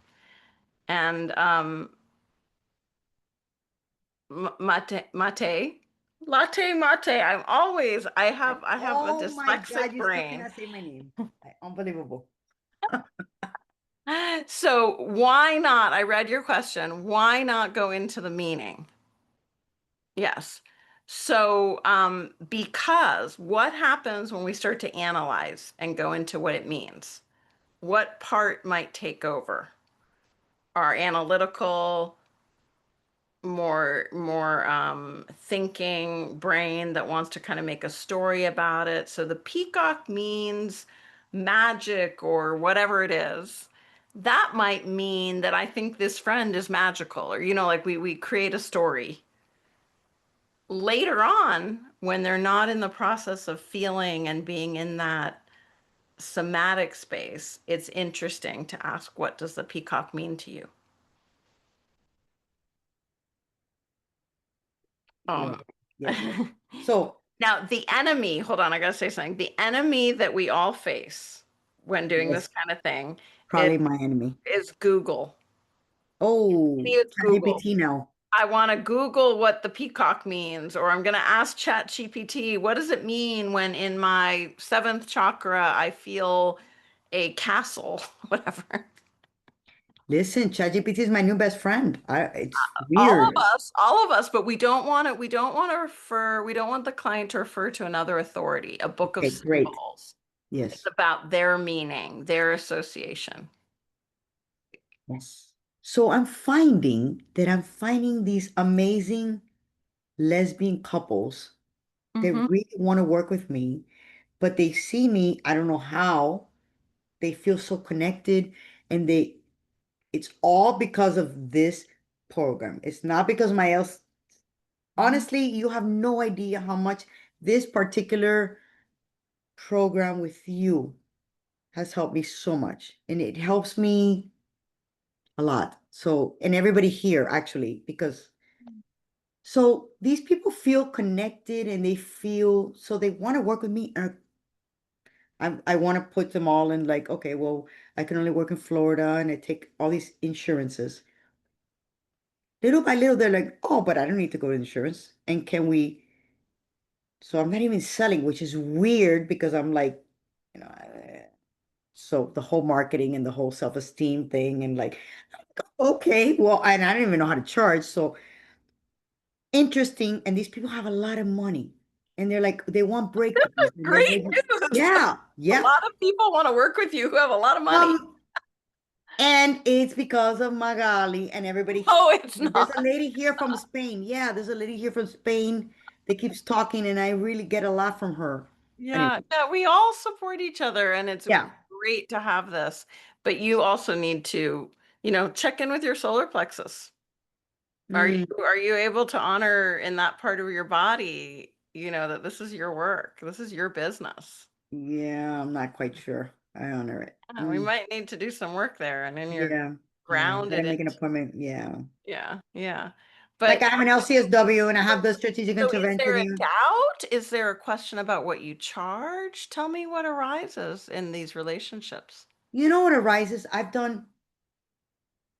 And Mate, mate, latte, mate. I have a Oh my God, dyslexic you still brain. cannot say my name. Unbelievable. So why not? I read your question. Why not go into the meaning? Yes. So, because what happens when we start to analyze and go into what it means? What part might take over? Our analytical, more thinking brain that wants to kind of make a story about it. So the peacock means magic or whatever it is. That might mean that I think this friend is magical, or like we create a story. Later on, when they're not in the process of feeling and being in that somatic space, it's interesting to ask, what does the peacock mean to you? Yes, yes, yes. So Now, the enemy, hold on, I gotta say something. The enemy that we all face when doing this yes, kind of thing is, probably my enemy. is Google. Oh, It's Google. ChatGPT now. I want to Google what the peacock means, or I'm going to ask ChatGPT, what does it mean when in my seventh chakra I feel a castle, whatever. Listen, ChatGPT is my new best friend. It's weird. All of us, but we don't want the client to refer to another authority, a book of Okay, great. symbols. It's Yes, about their meaning, their association. yes. So I'm finding these amazing lesbian couples that Hmm. really want to work with me, but they see me, I don't know how, they feel so connected, and it's all because of this program. It's not because my else. Honestly, you have no idea how much this particular program with you has helped me so much. And it helps me a lot. So, and everybody here actually, because so these people feel connected and they feel so they want to work with me. I want to put them all in like, okay, well, I can only work in Florida and I take all these insurances. Little by little, they're like, oh, but I don't need to go to insurance. And can we? So I'm not even selling, which is weird because I'm like, you know, so the whole marketing and the whole self-esteem thing and like, okay, well, and I don't even know how to charge. So interesting. And these people have a lot of money and they're like, they want breakthroughs. And then Great they, news. yeah, A yeah. lot of people want to work with you who have a lot of money. Um, and it's because of Magali and everybody. Oh, it's There's a not. lady here from Spain. Yeah, there's a lady here from Spain that keeps talking, and I really get a lot from her. Yeah, Anyway, no, we all support each other and it's yeah. great to have this. But you also need to, check in with your solar plexus. Are you Mm, are you able to honor in that part of your body, that this is your work, this is your business? yeah, I'm not quite sure. I honor it. Yeah, we might need to do some work there, and then you're Yeah, yeah. grounded Gotta make an into, appointment. Yeah. yeah, yeah. Like But I have an LCSW and I have the strategic so is intervention there a here. doubt? Is there a question about what you charge? Tell me what arises in these relationships. You know what arises?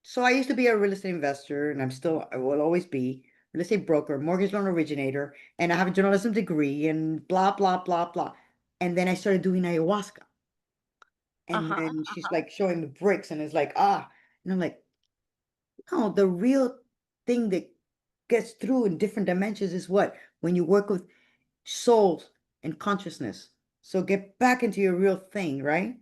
So I used to be a real estate investor and I will always be real estate broker, mortgage loan originator, and I have a journalism degree and blah, blah, blah, blah. And then I started doing ayahuasca. And Uh-huh. then she's like showing the bricks and it's like, ah, and I'm like, no, the real thing that gets through in different dimensions is what? When you work with souls and consciousness. So get back into your real thing, right?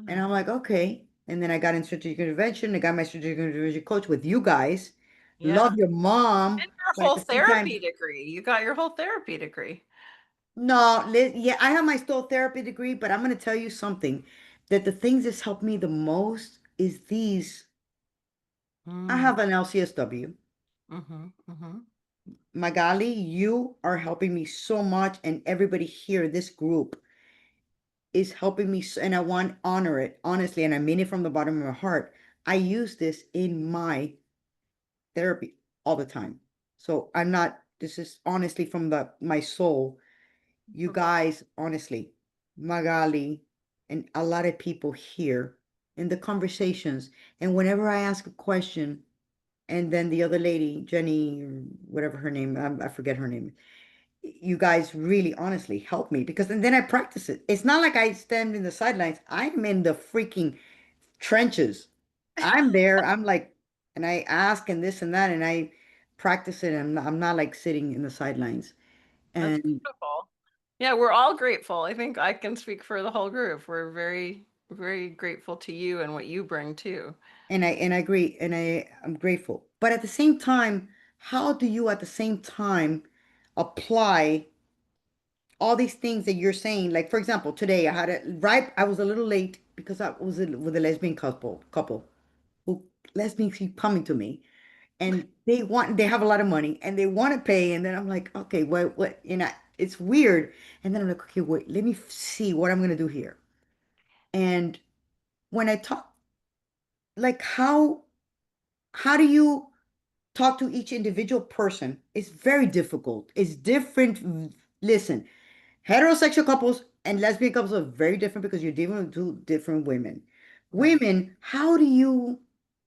And Yeah. I'm like, okay. And then I got in strategic intervention. I got my strategic intervention coach with you guys. Yeah. Love your mom, And your but at whole the same time, therapy degree. You got your whole therapy degree. no, yeah, I have my still therapy degree, but I'm gonna tell you something that the things that's helped me the most is these. I Mm. have an LCSW. Mm-hmm. Mm-hmm. Magali, you are helping me so much, and everybody here, this group is helping me, and I want to honor it, honestly, and I mean it from the bottom of my heart. I use this in my therapy all the time. So I'm not, this is honestly from my soul. You guys, honestly, Magali, and a lot of people here in the conversations, and whenever I ask a question, and then the other lady, Jenny, whatever her name, I forget her name. You guys really honestly help me because and then I practice it. It's not like I stand in the sidelines. I'm in the freaking trenches. I'm there. I'm like, and I ask and this and that, and I practice it. And I'm not like sitting in the sidelines. That's And beautiful. Yeah, we're all grateful. I think I can speak for the whole group. We're very, very grateful to you and what you bring too. I agree, and I'm grateful. But at the same time, how do you at the same time apply all these things that you're saying? Like for example, today I was a little late because I was with a lesbian couple who lesbians keep coming to me and they have a lot of money and they want to pay, and then I'm like, okay, what, it's weird. And then I'm like, okay, wait, let me see what I'm gonna do here. And when I talk, like how do you talk to each individual person? It's very difficult. It's different. Listen, heterosexual couples and lesbian couples are very different because you're dealing with two different women. Right. Women, how do you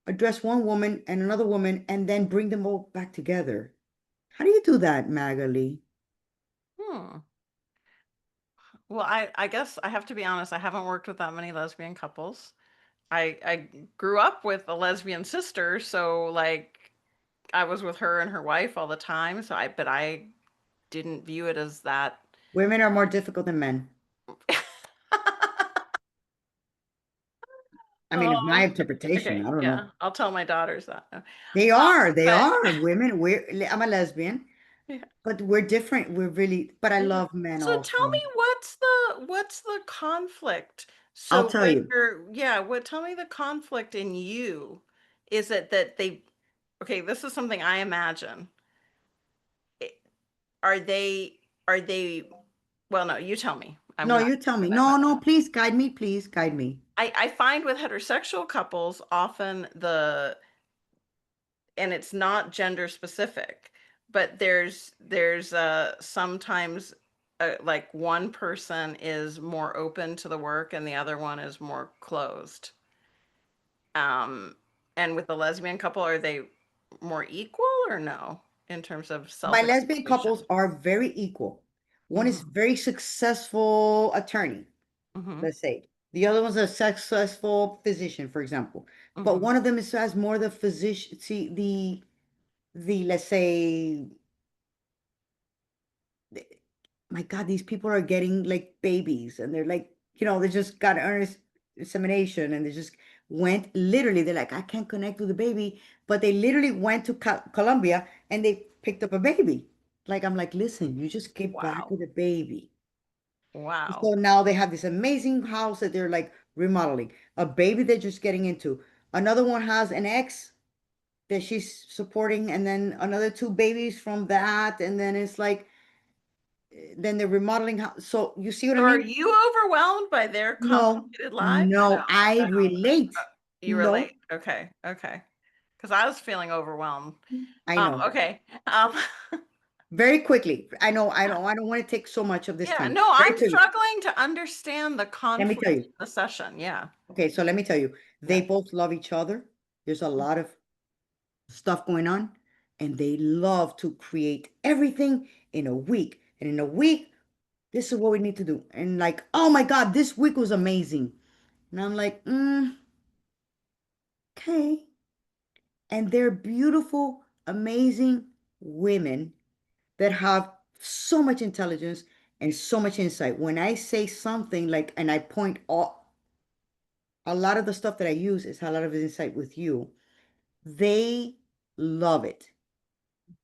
address one woman and another woman and then bring them all back together? How do you do that, Magali? Hmm. Well, I guess I have to be honest, I haven't worked with that many lesbian couples. I grew up with a lesbian sister, so like I was with her and her wife all the time, so but I didn't view it as that. Women are more difficult than men. I mean, it's my Oh, interpretation. okay, I don't know. yeah, I'll tell my daughters that. They But are women. I'm a lesbian, yeah. but we're different. We're really, but I Yeah. love men So tell me also. what's the conflict? I'll So tell when you. yeah, tell me the conflict in you. Is it that okay, this is something I imagine. I- Are they well, no, you tell me. I'm No, not you tell me. gonna say No, that. no, please guide me. Please guide me. I find with heterosexual couples often and it's not gender specific, but there's sometimes like one person is more open to the work and the other one is more closed. Um, and with the lesbian couple, are they more equal or no in terms of My lesbian self-expression? couples are very equal. One is Mm-hmm. very successful attorney, Mm-hmm. let's say. The other one's a successful physician, for example. But Mm-hmm. one of them has more the physician, see, let's say, my God, these people are getting like babies and they're like, they just got earnest insemination and they just went literally, they're like, I can't connect with the baby, but they literally went to Colombia and they picked up a baby. Like, I'm like, listen, you just get back Wow. with a baby. Wow. So now they have this amazing house that they're like remodeling, a baby they're just getting into. Another one has an ex that she's supporting, and then another two babies from that. And then it's like, then they're remodeling house. So you see what I So are mean? you overwhelmed by their No, complicated lives or no? no, I relate. You No, relate. Okay. Okay. Because I was feeling overwhelmed. I know. Okay. Very quickly. I don't want to take so much of this Yeah, time. no, Very I'm quickly. struggling to understand the Let me conflict tell in you. the session. Yeah. Okay, so let me tell you. They Yeah. both love each other. There's a lot of stuff going on, and they love to create everything in a week. And in a week, this is what we need to do. And like, oh my God, this week was amazing. And I'm like, okay. And they're beautiful, amazing women that have so much intelligence and so much insight. When I say something like, and I point all, a lot of the stuff that I use is a lot of insight with you, they love it.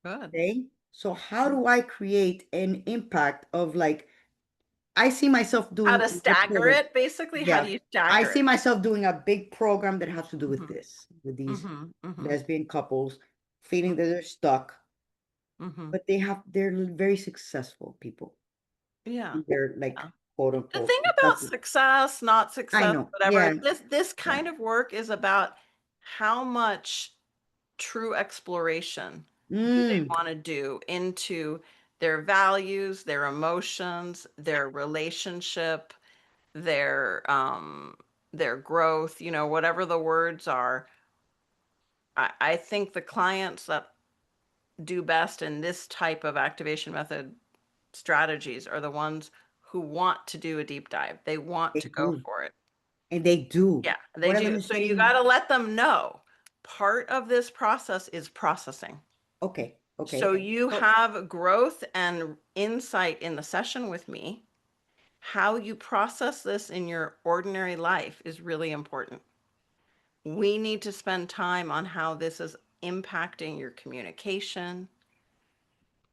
Good. Okay. So how do I create an impact of like, I see myself How doing to a big stagger program. it, basically? How do Yeah. you I stagger see it? myself doing a big program that has to do with Mm-hmm. this, with these Mm-hmm. Mm-hmm. lesbian couples feeling that they're stuck, Mm-hmm. but they're very successful people. Yeah. They're like Yeah. quote The unquote thing about successful. success, not I success, know. whatever, Yeah. this Yeah. kind of work is about how much true exploration do they Mm. want to do into their values, their emotions, their relationship, their growth, whatever the words are. I think the clients that do best in this type of activation method strategies are the ones who want to do a deep dive. They want They to go do. for it. And they do. Yeah, they One of them do. is So you saying, got to let them know part of this process is processing. okay, So okay. you So have growth and insight in the session with me. How you process this in your ordinary life is really important. We need to spend time on how this is impacting your communication,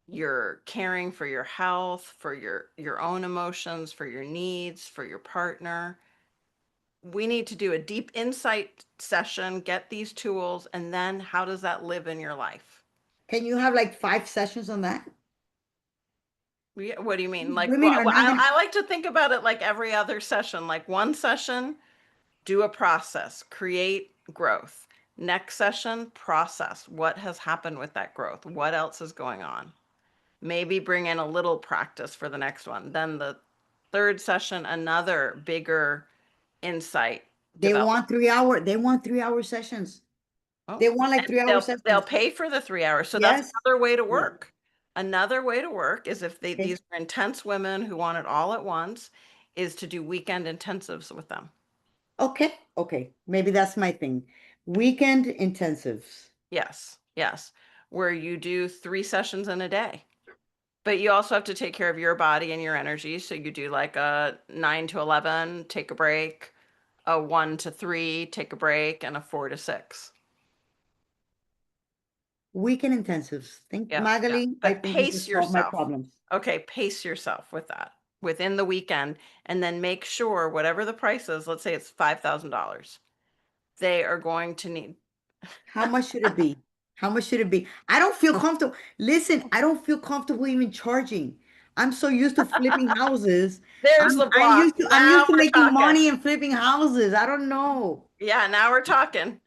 your caring for your health, for your own emotions, for your needs, for your partner. We need to do a deep insight session, get these tools, and then how does that live in your life? can you have like 5 sessions on that? What do you mean? Like, Women are not gonna, I like to think about it like every other session, like one session, do a process, create growth. Next session, process what has happened with that growth. What else is going on? Maybe bring in a little practice for the next one. Then the third session, another bigger insight they develop. want 3 hour, they want 3 hour sessions. Oh, They want like and 3 hour they'll sessions. pay for the 3 hours. So that's Yes. another way to Yeah. work. Another way to work is if Okay. these are intense women who want it all at once, is to do weekend intensives with them. Okay. Okay. Maybe that's my thing. Weekend intensives. Yes, yes, where you do 3 sessions in a day. But you also have to take care of your body and your energy. So you do like a 9 to 11, take a break, a 1 to 3, take a break, and a 4 to 6. Weekend intensives. Think Yeah, yeah. Magali, I But think you pace just solved my yourself. problems. Okay, pace yourself with that within the weekend, and then make sure whatever the price is, let's say it's $5,000, they are going to need. How much should it be? How much should it be? I don't feel comfortable. Listen, I don't feel comfortable even charging. I'm so used to flipping houses. There's the block. I'm Now used to we're making talking. money and flipping houses. I don't know. Yeah, now we're talking.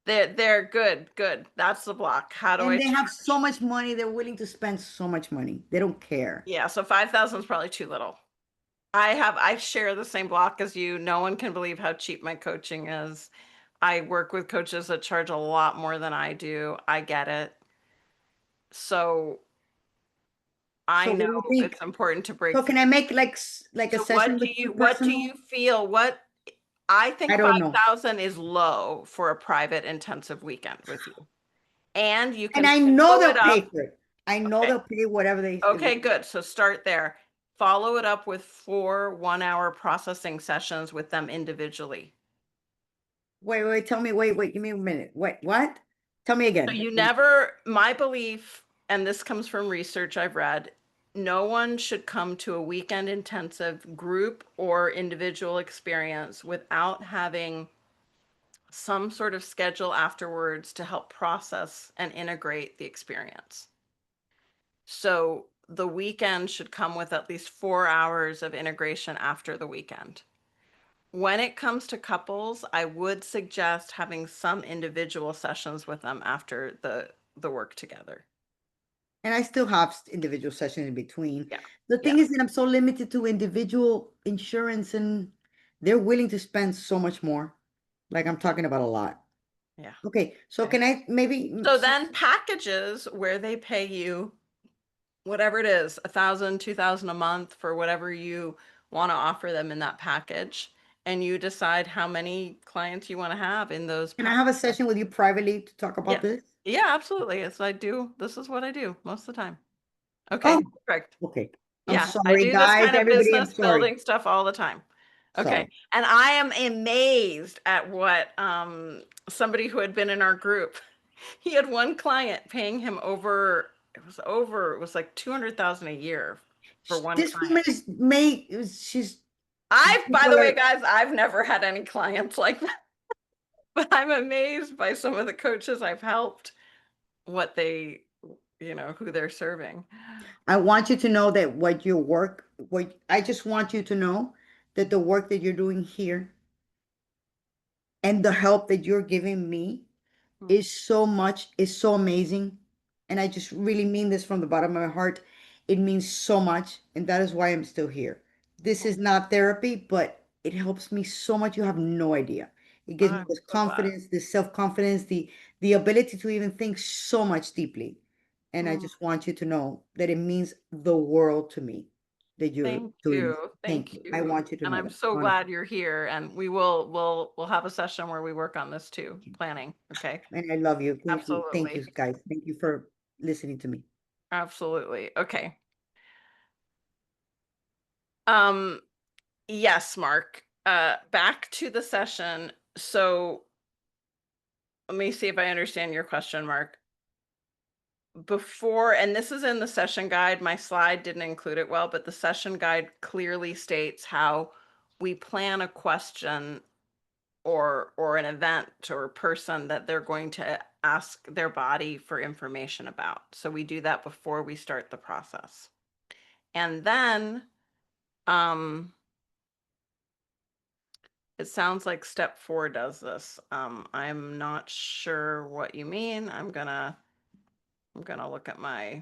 They're good, good. That's the block. How do I And they have so charge? much money, they're willing to spend so much money. They don't care. Yeah, so 5,000 is probably too little. I share the same block as you. No one can believe how cheap my coaching is. I work with coaches that charge a lot more than I do. I get it. So I So what know do you think? it's important to break So through. can I make like a So session with you what do personal? you feel? What I I think don't know. 5,000 is low for a private intensive weekend with you. And you And can I know follow they'll it pay up. for it. I know Okay. they'll pay whatever they. Okay, good. So start there. Follow it up with 4 1-hour processing sessions with them individually. Wait, tell me, wait, give me a minute. Wait, what? Tell me So again. you never, my belief, and this comes from research I've read, no one should come to a weekend intensive group or individual experience without having some sort of schedule afterwards to help process and integrate the experience. So the weekend should come with at least 4 hours of integration after the weekend. When it comes to couples, I would suggest having some individual sessions with them after the work together. And I still have individual sessions in between. Yeah. The thing Yeah. is that I'm so limited to individual insurance and they're willing to spend so much more. Like I'm talking about a lot. Yeah. Okay, so Okay. can I maybe So then packages where they pay you whatever it is, 1,000, 2,000 a month for whatever you want to offer them in that package. And you decide how many clients you want to have in those can I have a packages. session with you privately to talk about Yeah. this? Yeah, absolutely. Yes, I do. This is what I do most of the time. Okay, Oh, perfect. okay. I'm Yeah, I sorry, do this guys. kind of Everybody, I'm business sorry. building stuff all the time. Okay. Sorry. And I am amazed at what somebody who had been in our group, he had one client paying him it was like 200,000 a year for one This woman client. is made, she's By the way, bipolar. guys, I've never had any clients like that, but I'm amazed by some of the coaches I've helped, what they, who they're serving. I want you to know that what I just want you to know that the work that you're doing here and the help that you're giving me Mm. is so amazing. And I just really mean this from the bottom of my heart. It means so much. And that is why I'm still here. This is not therapy, but it helps me so much. You have no idea. It gives me I'm this so glad. confidence, this self-confidence, the ability to even think so much deeply. And I Mm, just want you to know that it means the world to me that you're Thank doing this. you. Thank Thank you. I you. want you to And know I'm that, so honestly. glad you're here. And we'll have a session where we work on this too, planning. Okay. And I love you. Thank you. Thank you, Absolutely. guys. Thank you for listening to me. Absolutely. Okay. Um, yes, Mark. Back to the session. So let me see if I understand your question, Mark. Before, and this is in the session guide, my slide didn't include it well, but the session guide clearly states how we plan a question or an event or a person that they're going to ask their body for information about. So we do that before we start the process. And then it sounds like step 4 does this. I'm not sure what you mean. I'm gonna look at my.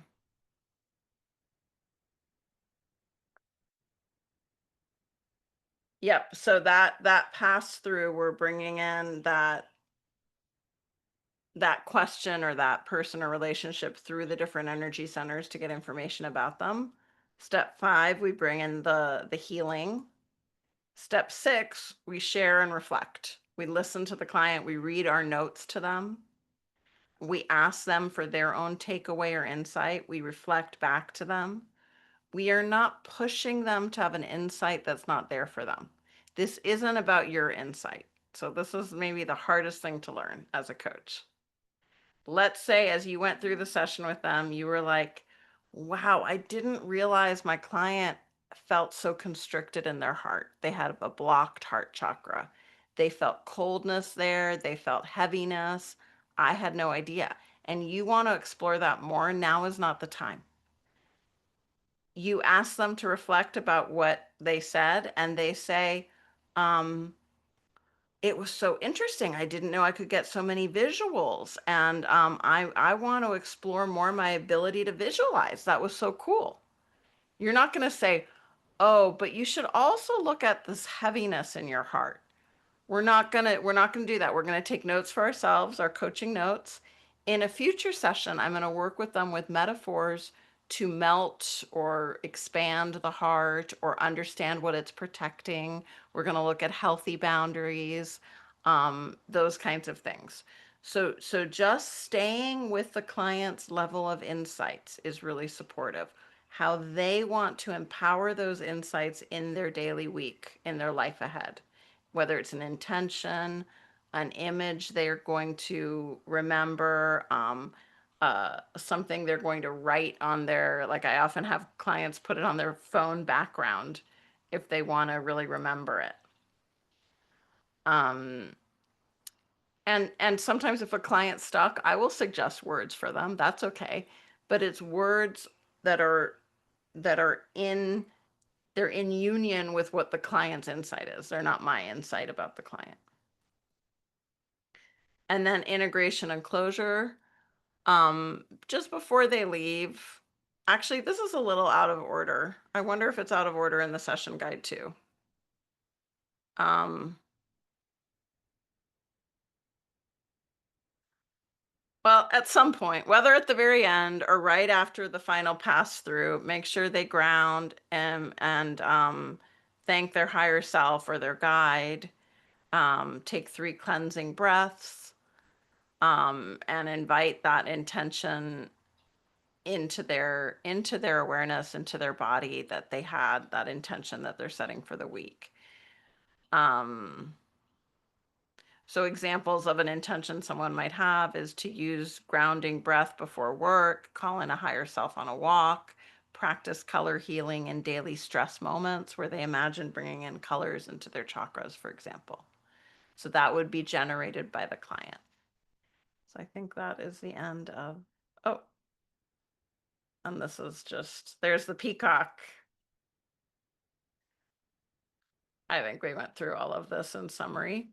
Yep. So that pass through, we're bringing in that question or that person or relationship through the different energy centers to get information about them. Step 5, we bring in the healing. Step 6, we share and reflect. We listen to the client, we read our notes to them. We ask them for their own takeaway or insight. We reflect back to them. We are not pushing them to have an insight that's not there for them. This isn't about your insight. So this is maybe the hardest thing to learn as a coach. Let's say as you went through the session with them, you were like, wow, I didn't realize my client felt so constricted in their heart. They had a blocked heart chakra. They felt coldness there. They felt heaviness. I had no idea. And you want to explore that more. Now is not the time. You ask them to reflect about what they said, and they say, it was so interesting. I didn't know I could get so many visuals. And I want to explore more my ability to visualize. That was so cool. You're not going to say, oh, but you should also look at this heaviness in your heart. We're not gonna do that. We're gonna take notes for ourselves, our coaching notes. In a future session, I'm gonna work with them with metaphors to melt or expand the heart or understand what it's protecting. We're gonna look at healthy boundaries, those kinds of things. So just staying with the client's level of insights is really supportive. How they want to empower those insights in their daily week, in their life ahead, whether it's an intention, an image they're going to remember, something they're going to write on their, like I often have clients put it on their phone background if they want to really remember it. And sometimes if a client's stuck, I will suggest words for them. That's okay. But it's words that are in they're in union with what the client's insight is. They're not my insight about the client. And then integration and closure. Just before they leave, actually, this is a little out of order. I wonder if it's out of order in the session guide too. Well, at some point, whether at the very end or right after the final pass through, make sure they ground and thank their higher self or their guide. Take 3 cleansing breaths, and invite that intention into their awareness, into their body, that they had that intention that they're setting for the week. So examples of an intention someone might have is to use grounding breath before work, call in a higher self on a walk, practice color healing in daily stress moments where they imagine bringing in colors into their chakras, for example. So that would be generated by the client. So I think that is the end of, oh, and this is just, there's the peacock. I think we went through all of this in summary.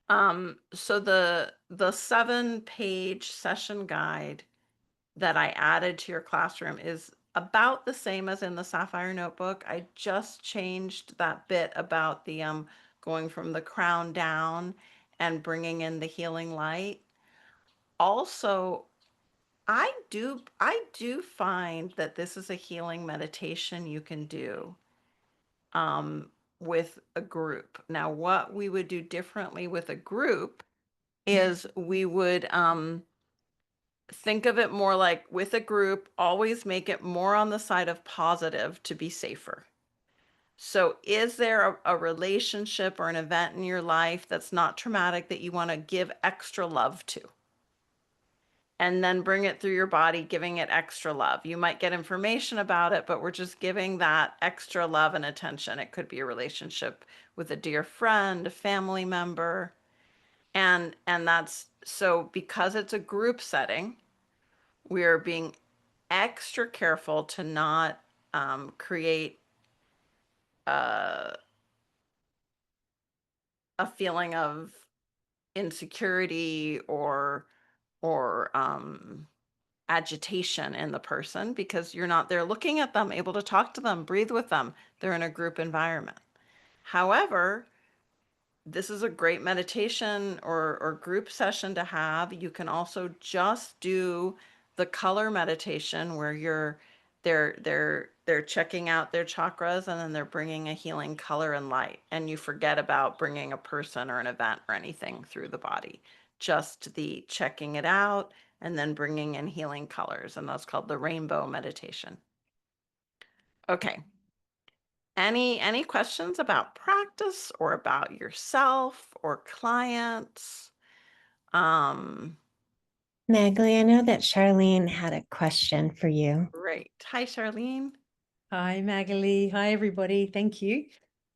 So the 7-page session guide that I added to your classroom is about the same as in the Sapphire Notebook. I just changed that bit about the going from the crown down and bringing in the healing light. Also, I do find that this is a healing meditation you can do um, with a group. Now, what we would do differently with a group is we would think of it more like with a group, always make it more on the side of positive to be safer. So, is there a relationship or an event in your life that's not traumatic that you want to give extra love to? And then bring it through your body, giving it extra love. You might get information about it, but we're just giving that extra love and attention. It could be a relationship with a dear friend, a family member. And that's so because it's a group setting, we are being extra careful to not create a, a feeling of insecurity or agitation in the person because you're not there looking at them, able to talk to them, breathe with them. They're in a group environment. However, this is a great meditation or group session to have. You can also just do the color meditation where they're checking out their chakras and then they're bringing a healing color and light, and you forget about bringing a person or an event or anything through the body. Just the checking it out and then bringing in healing colors, and that's called the rainbow meditation. Okay. Any questions about practice or about yourself or clients? Magali, I know that Charlene had a question for you. Great. Hi, Charlene. Hi, Magali. Hi, everybody. Thank you.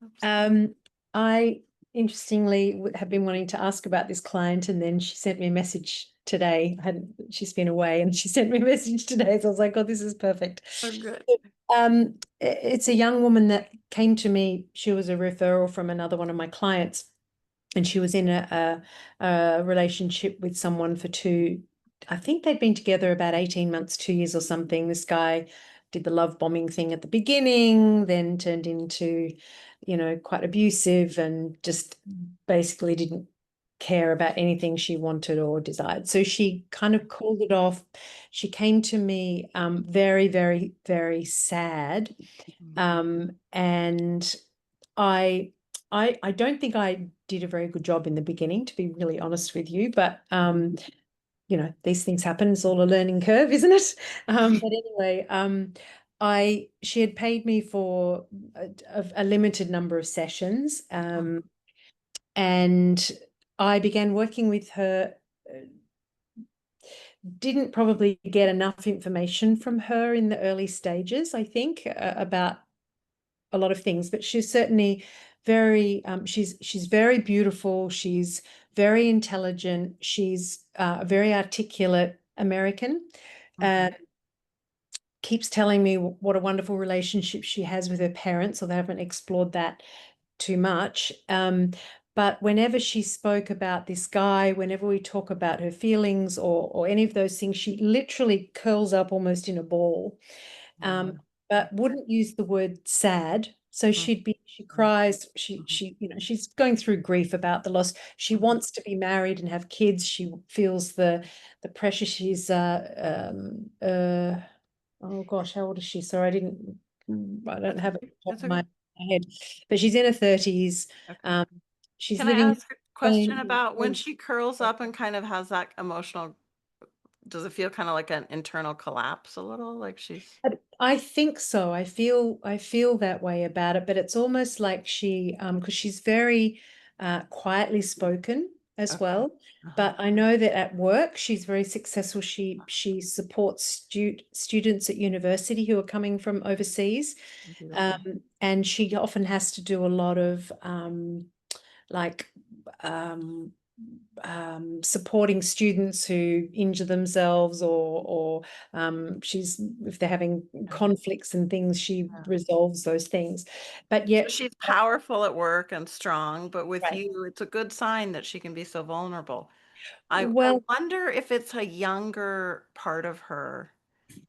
Oops. I interestingly have been wanting to ask about this client, and then she sent me a message today. She's been away, and she sent me a message today. So I was like, "Oh, this is perfect." Oh, good. It's a young woman that came to me. She was a referral from another one of my clients, and she was in a relationship with someone for I think they'd been together about 18 months, 2 years or something. This guy did the love bombing thing at the beginning, then turned into, quite abusive and just basically didn't care about anything she wanted or desired. So she kind of called it off. She came to me very, very, very sad. And I don't think I did a very good job in the beginning, to be really honest with you, but these things happen. It's all a learning curve, isn't it? But anyway, she had paid me for a limited number of sessions, and I began working with her. Didn't probably get enough information from her in the early stages, I think, about a lot of things, but she's certainly very she's very beautiful, she's very intelligent, she's a very articulate American. Keeps telling me what a wonderful relationship she has with her parents, although I haven't explored that too much. But whenever she spoke about this guy, whenever we talk about her feelings or any of those things, she literally curls up almost in a ball. But wouldn't use the word sad. So she cries, she's going through grief about the loss. She wants to be married and have kids. She feels the pressure. She's oh gosh, how old is she? Sorry, I don't have it off the top of my head, but she's in her 30s. Okay. She's Can living I ask a question in about when Spain. she curls up and kind of has that emotional, does it feel kind of like an internal collapse a little? Like she's I think so. I feel that way about it, but it's almost like she because she's very quietly spoken as okay. well. But I know that at work she's very successful. She supports students at university who are coming from overseas. Beautiful. And she often has to do a lot of like supporting students who injure themselves or she's if they're having conflicts and things, she resolves those things. But So yet, she's powerful at work and strong, but with right. you, it's a good sign that she can be so vulnerable. I Well, wonder if it's a younger part of her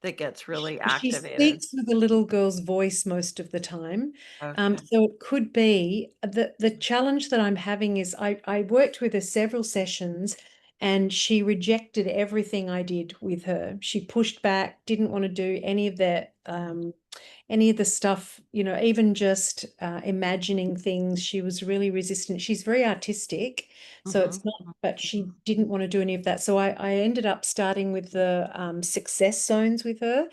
that gets really She activated. speaks with a little girl's voice most of the time. Okay. So it could be the challenge that I'm having is I worked with her several sessions and she rejected everything I did with her. She pushed back, didn't want to do any of the stuff, you know, even just imagining things. She was really resistant. She's very artistic, so it's not, but she didn't want to do any of that. So I ended up starting with the success zones with her,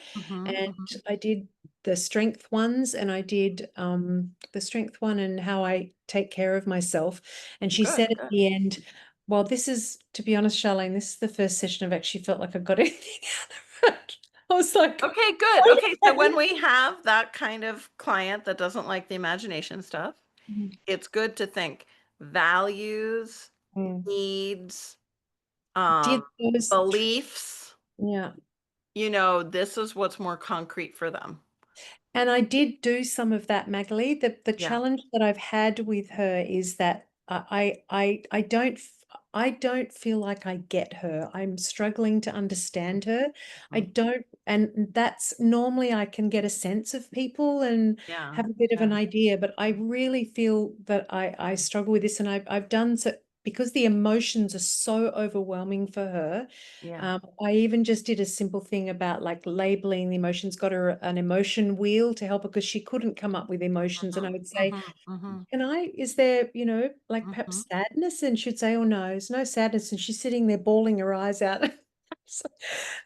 and I did the strength ones, and I did the strength one and how I take care of myself. And she Good, said at good. the end, well, this is, to be honest, Charlene, this is the first session I've actually felt like I got anything out of it. I was like, Okay, good. Okay, so when we have that kind of client that doesn't like the imagination stuff, Mhm. it's good to think values, Mm. needs, Did those, beliefs, yeah. you know, this is what's more concrete for them. And I did do some of that, Magali. The Yeah. challenge that I've had with her is that I don't feel like I get her. I'm struggling to understand her. I Mhm. don't, and that's normally I can get a sense of people and Yeah. have a bit of an yeah. idea, but I really feel that I struggle with this, and I've done so because the emotions are so overwhelming for her. Yeah. I even just did a simple thing about like labeling the emotions, got her an emotion wheel to help her because she couldn't come up with emotions. And I would say, is there, you know, like perhaps sadness? And she'd say, oh no, there's no sadness. And she's sitting there bawling her eyes out. So,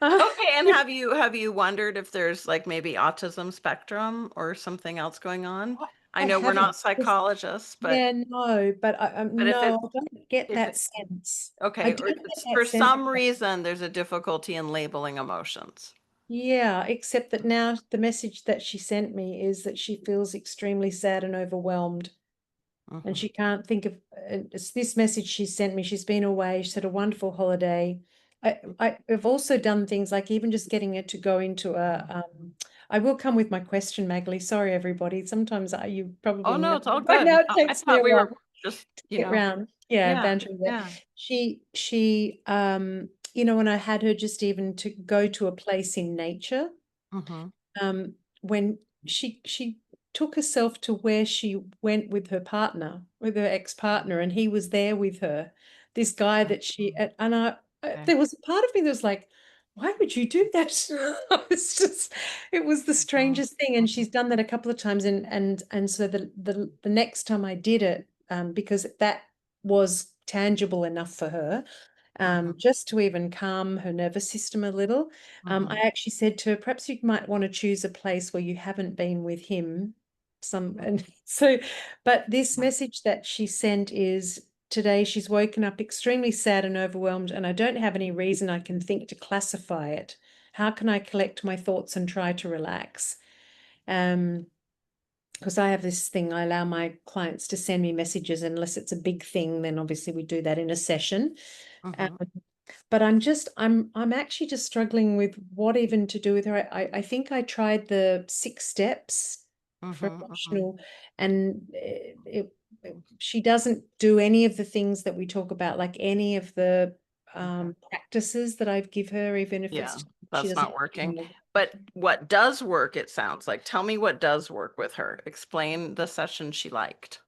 Okay, and have you wondered if there's like maybe autism spectrum or something else going on? I know we're haven't, not psychologists, but yeah, no, but if no, it's I don't get if that it's sense. I okay, or don't get it's that for sense. some reason there's a difficulty in labeling emotions. Yeah, except that now the message that she sent me is that she feels extremely sad and overwhelmed. And Mhm. she can't think of it's this message she sent me. She's been away. She's had a wonderful holiday. I've also done things like even just getting her to go into a I will come with my question, Magali. Sorry, everybody. Sometimes you probably Oh no, know it's all by good. now it No, I takes me thought a we were while just, to you get know, round. Yeah, yeah, bantering there. yeah. She you know, when I had her just even to go to a place in nature, Mhm. when she took herself to where she went with her partner, with her ex-partner, and he was there with her, this guy that she and Okay. there was a part of me that was like, why would you do that? It's just, it was the strangest thing. And she's done that a couple of times, and so the next time I did it, because that was tangible enough for her, just to even calm her nervous system a little. I actually said to her, perhaps you might want to choose a place where you haven't been with him. And so, but this message that she sent is today she's woken up extremely sad and overwhelmed, and I don't have any reason I can think to classify it. How can I collect my thoughts and try to relax? Because I have this thing, I allow my clients to send me messages unless it's a big thing, then obviously we do that in a session. But I'm actually just struggling with what even to do with her. I think I tried the 6 steps for emotional, and she doesn't do any of the things that we talk about, like any of the practices that I've give her, even if Yeah, it's she that's doesn't. not working. But what does work, it sounds like. Tell me what does work with her. Explain the session she liked.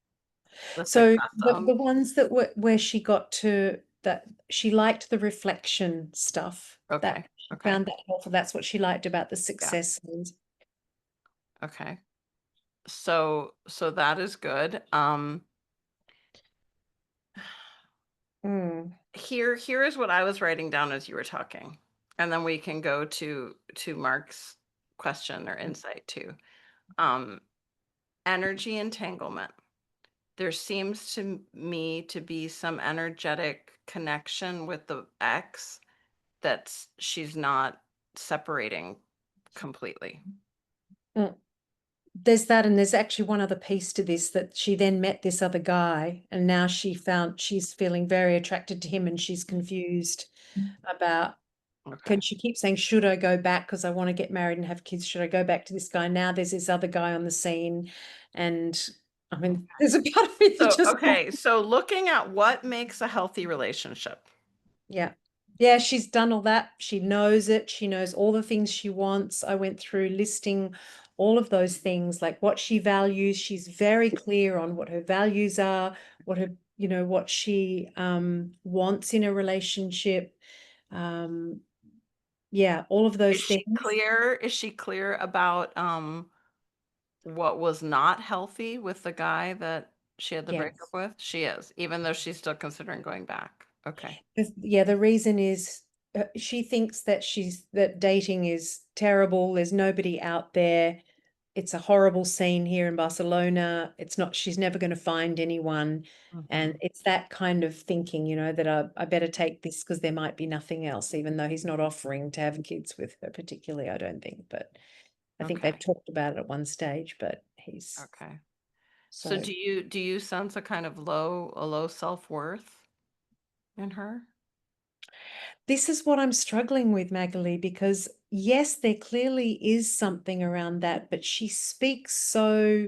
The So success the ones that were where she got to that, she liked the reflection stuff. Okay. That she Okay. found that helpful. That's what she liked about the Yeah. success ones. Okay. So that is good. Here is what I was writing down as you were talking, and then we can go to Mark's question or insight too. Energy entanglement. There seems to me to be some energetic connection with the ex that's she's not separating completely. There's that, and there's actually one other piece to this, that she then met this other guy, and now she's feeling very attracted to him, and she's confused about, Okay. she keeps saying, should I go back because I want to get married and have kids? Should I go back to this guy? Now there's this other guy on the scene, and I mean, there's a part of me that So, just okay, so looking at what makes a healthy relationship. yeah. Yeah, she's done all that. She knows it. She knows all the things she wants. I went through listing all of those things, like what she values. She's very clear on what her values are, what her, what she wants in a relationship. Yeah, all of Is those she things. clear? Is she clear about what was not healthy with the guy that she had the breakup Yes. with? She is, even though she's still considering going back. Okay. Yeah, the reason is she thinks that that dating is terrible. There's nobody out there. It's a horrible scene here in Barcelona. It's not, she's never going to find anyone. And Mhm. it's that kind of thinking, that I better take this because there might be nothing else, even though he's not offering to have kids with her particularly, I don't think. But I think they've Okay. talked about it at one stage, but he's Okay. So so. do you sense a kind of low self-worth in her? This is what I'm struggling with, Magali, because yes, there clearly is something around that, but she speaks so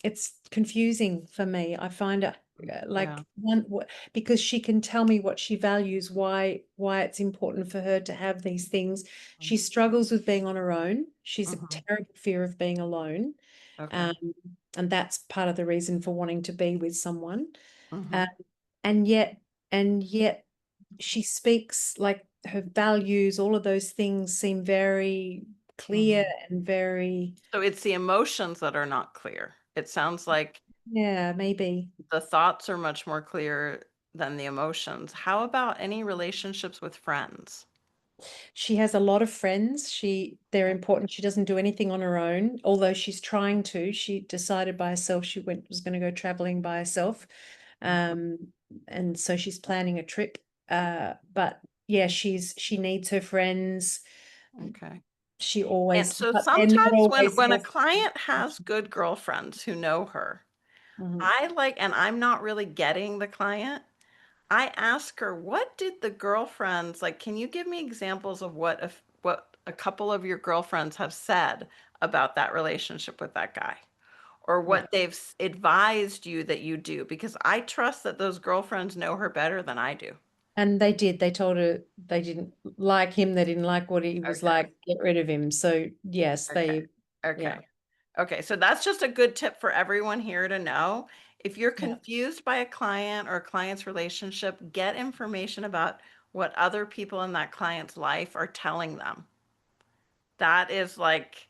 it's confusing for me. I find it Yeah. like because she can tell me what she values, why it's important for her to have these things. She struggles with being on her own. She's a Mhm. terrible fear of being alone. Okay. And that's part of the reason for wanting to be with someone. Mhm. And yet she speaks like her values, all of those things seem very clear Mhm. and very, So it's the emotions that are not clear. It sounds like yeah, maybe. the thoughts are much more clear than the emotions. How about any relationships with friends? She has a lot of friends. They're important. She doesn't do anything on her own, although she's trying to. She decided by herself was going to go traveling by herself. And so she's planning a trip. But yeah, she needs her friends. Okay. She And always, so but they're not sometimes always when a healthy. client has good girlfriends who know her, Mhm. and I'm not really getting the client, I ask her, what did the girlfriends like? Can you give me examples of what a couple of your girlfriends have said about that relationship with that guy? Or Yeah. what they've advised you that you do? Because I trust that those girlfriends know her better than I do. And they did. They told her they didn't like him. They didn't like what he was Okay. like. Get rid of him. So yes, Okay. yeah. Okay. Okay. So that's just a good tip for everyone here to know. If you're Yeah. confused by a client or a client's relationship, get information about what other people in that client's life are telling them. That is like,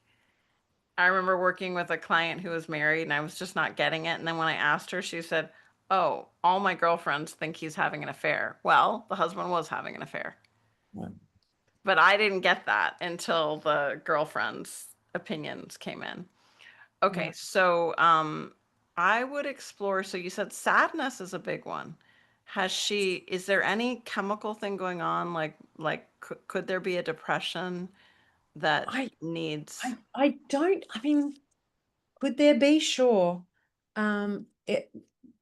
I remember working with a client who was married and I was just not getting it. And then when I asked her, she said, "Oh, all my girlfriends think he's having an affair." Well, the husband was having an affair. Yeah. But I didn't get that until the girlfriend's opinions came in. Okay, Yeah. so I would explore. So you said sadness is a big one. Is there any chemical thing going on? Could there be a depression that I needs? I don't, I mean, could there be? Sure.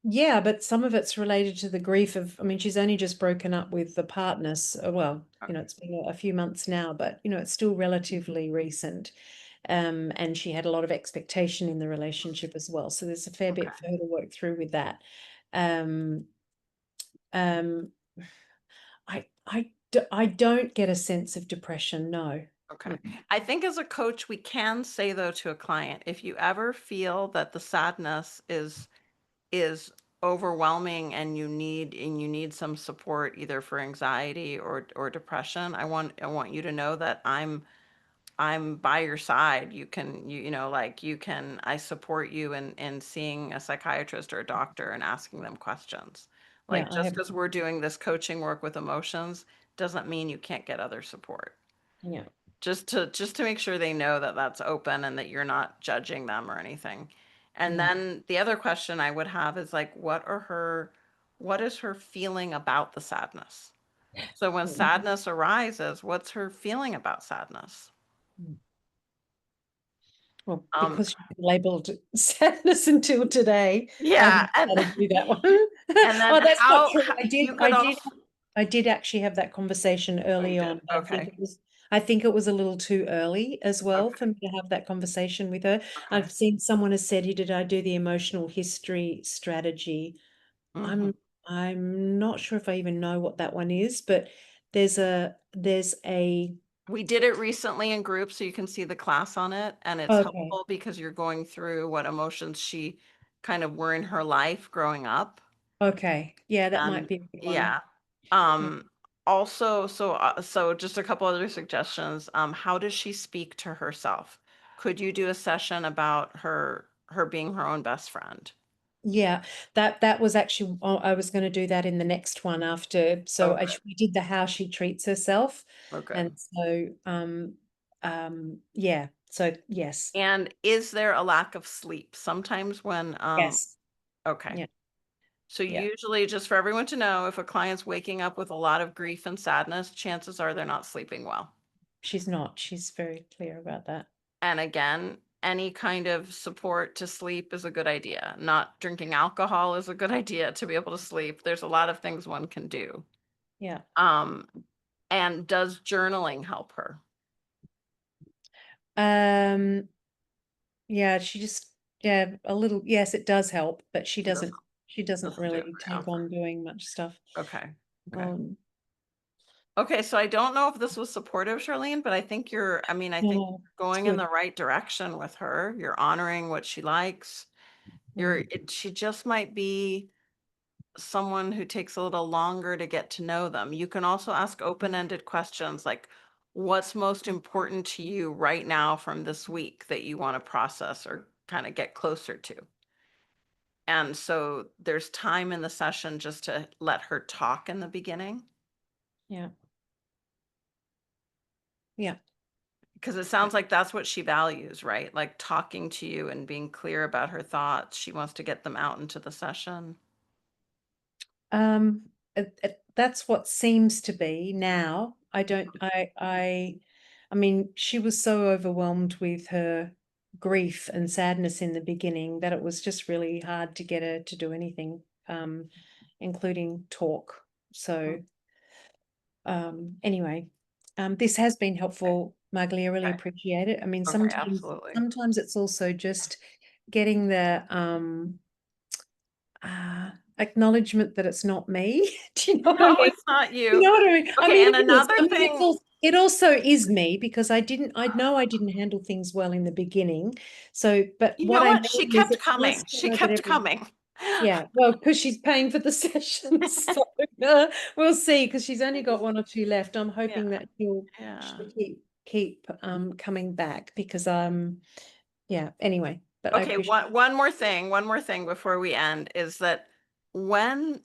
Yeah, but some of it's related to the grief of, I mean, she's only just broken up with the partners. Well, it's been a few months now, but it's still relatively recent. And she had a lot of expectation in the relationship as well. So there's a fair Okay. bit for her to work through with that. Um, um, I don't get a sense of depression, no. Okay. I think as a coach, we can say though to a client, if you ever feel that the sadness is overwhelming and you need some support either for anxiety or depression, I want you to know that I'm by your side. I support you in seeing a psychiatrist or a doctor and asking them questions. Yeah, Like I just have, because we're doing this coaching work with emotions doesn't mean you can't get other support. yeah. Just to make sure they know that that's open and that you're not judging them or anything. And Mm. then the other question I would have is like, what is her feeling about the sadness? So when sadness arises, what's her feeling about sadness? Well, Um, because she labeled sadness until today, I yeah, haven't had to do that one. and then Oh, that's not true. how you could also, I did actually have that conversation oh, you early did. on. Okay. I think it was a little too early as well Okay. for me to have that conversation with her. Okay. I've seen someone has said, did I do the emotional history strategy? Mhm. I'm I'm not sure if I even know what that one is, but there's a We did it recently in group, so you can see the class on it, and it's okay. helpful because you're going through what emotions she kind of were in her life growing up. Okay. Yeah, that might And be a good one. yeah. Also, so just a couple other suggestions. How does she speak to herself? Could you do a session about her being her own best friend? Yeah, that was actually, I was going to do that in the next one after. So Okay. we did the how she treats herself. Okay. And so yeah, so yes. And is there a lack of sleep? Sometimes when Yes. okay. Yeah. So Yeah. usually, just for everyone to know, if a client's waking up with a lot of grief and sadness, chances are they're not sleeping well. She's not. She's very clear about that. And again, any kind of support to sleep is a good idea. Not drinking alcohol is a good idea to be able to sleep. There's a lot of things one can do. Yeah. And does journaling help her? Yeah, she just, yeah, a little, yes, it does help, but she doesn't Doesn't do really it very take often. on doing much stuff. Okay. Okay. Okay, So I don't know if this was supportive, Charlene, but I think I think no, you're going it's in good. the right direction with her. You're honoring what she likes. She just might be someone who takes a little longer to get to know them. You can also ask open-ended questions like, what's most important to you right now from this week that you want to process or kind of get closer to? And so there's time in the session just to let her talk in the beginning. Yeah. Yeah. Because it sounds like that's what she values, right? Like talking to you and being clear about her thoughts. She wants to get them out into the session. That's what seems to be now. I don't, I mean, she was so overwhelmed with her grief and sadness in the beginning that it was just really hard to get her to do anything, including talk. So, anyway, this has been helpful, Magali. I really Okay. appreciate it. I mean, Okay, absolutely. sometimes it's also just getting the acknowledgement that it's not me. Do you know what I No, mean? it's not You you. know what I mean? I Okay, mean, and it is. another I mean, thing, it also is me because I know I didn't handle things well in the beginning. So, but you what know I what? know She is kept it's nice coming. to She know that kept coming. yeah, well, because she's paying for the sessions. So we'll see, because she's only got one or two left. I'm hoping that she'll keep coming back because yeah, anyway, but I Okay, appreciate one more thing before we end is that when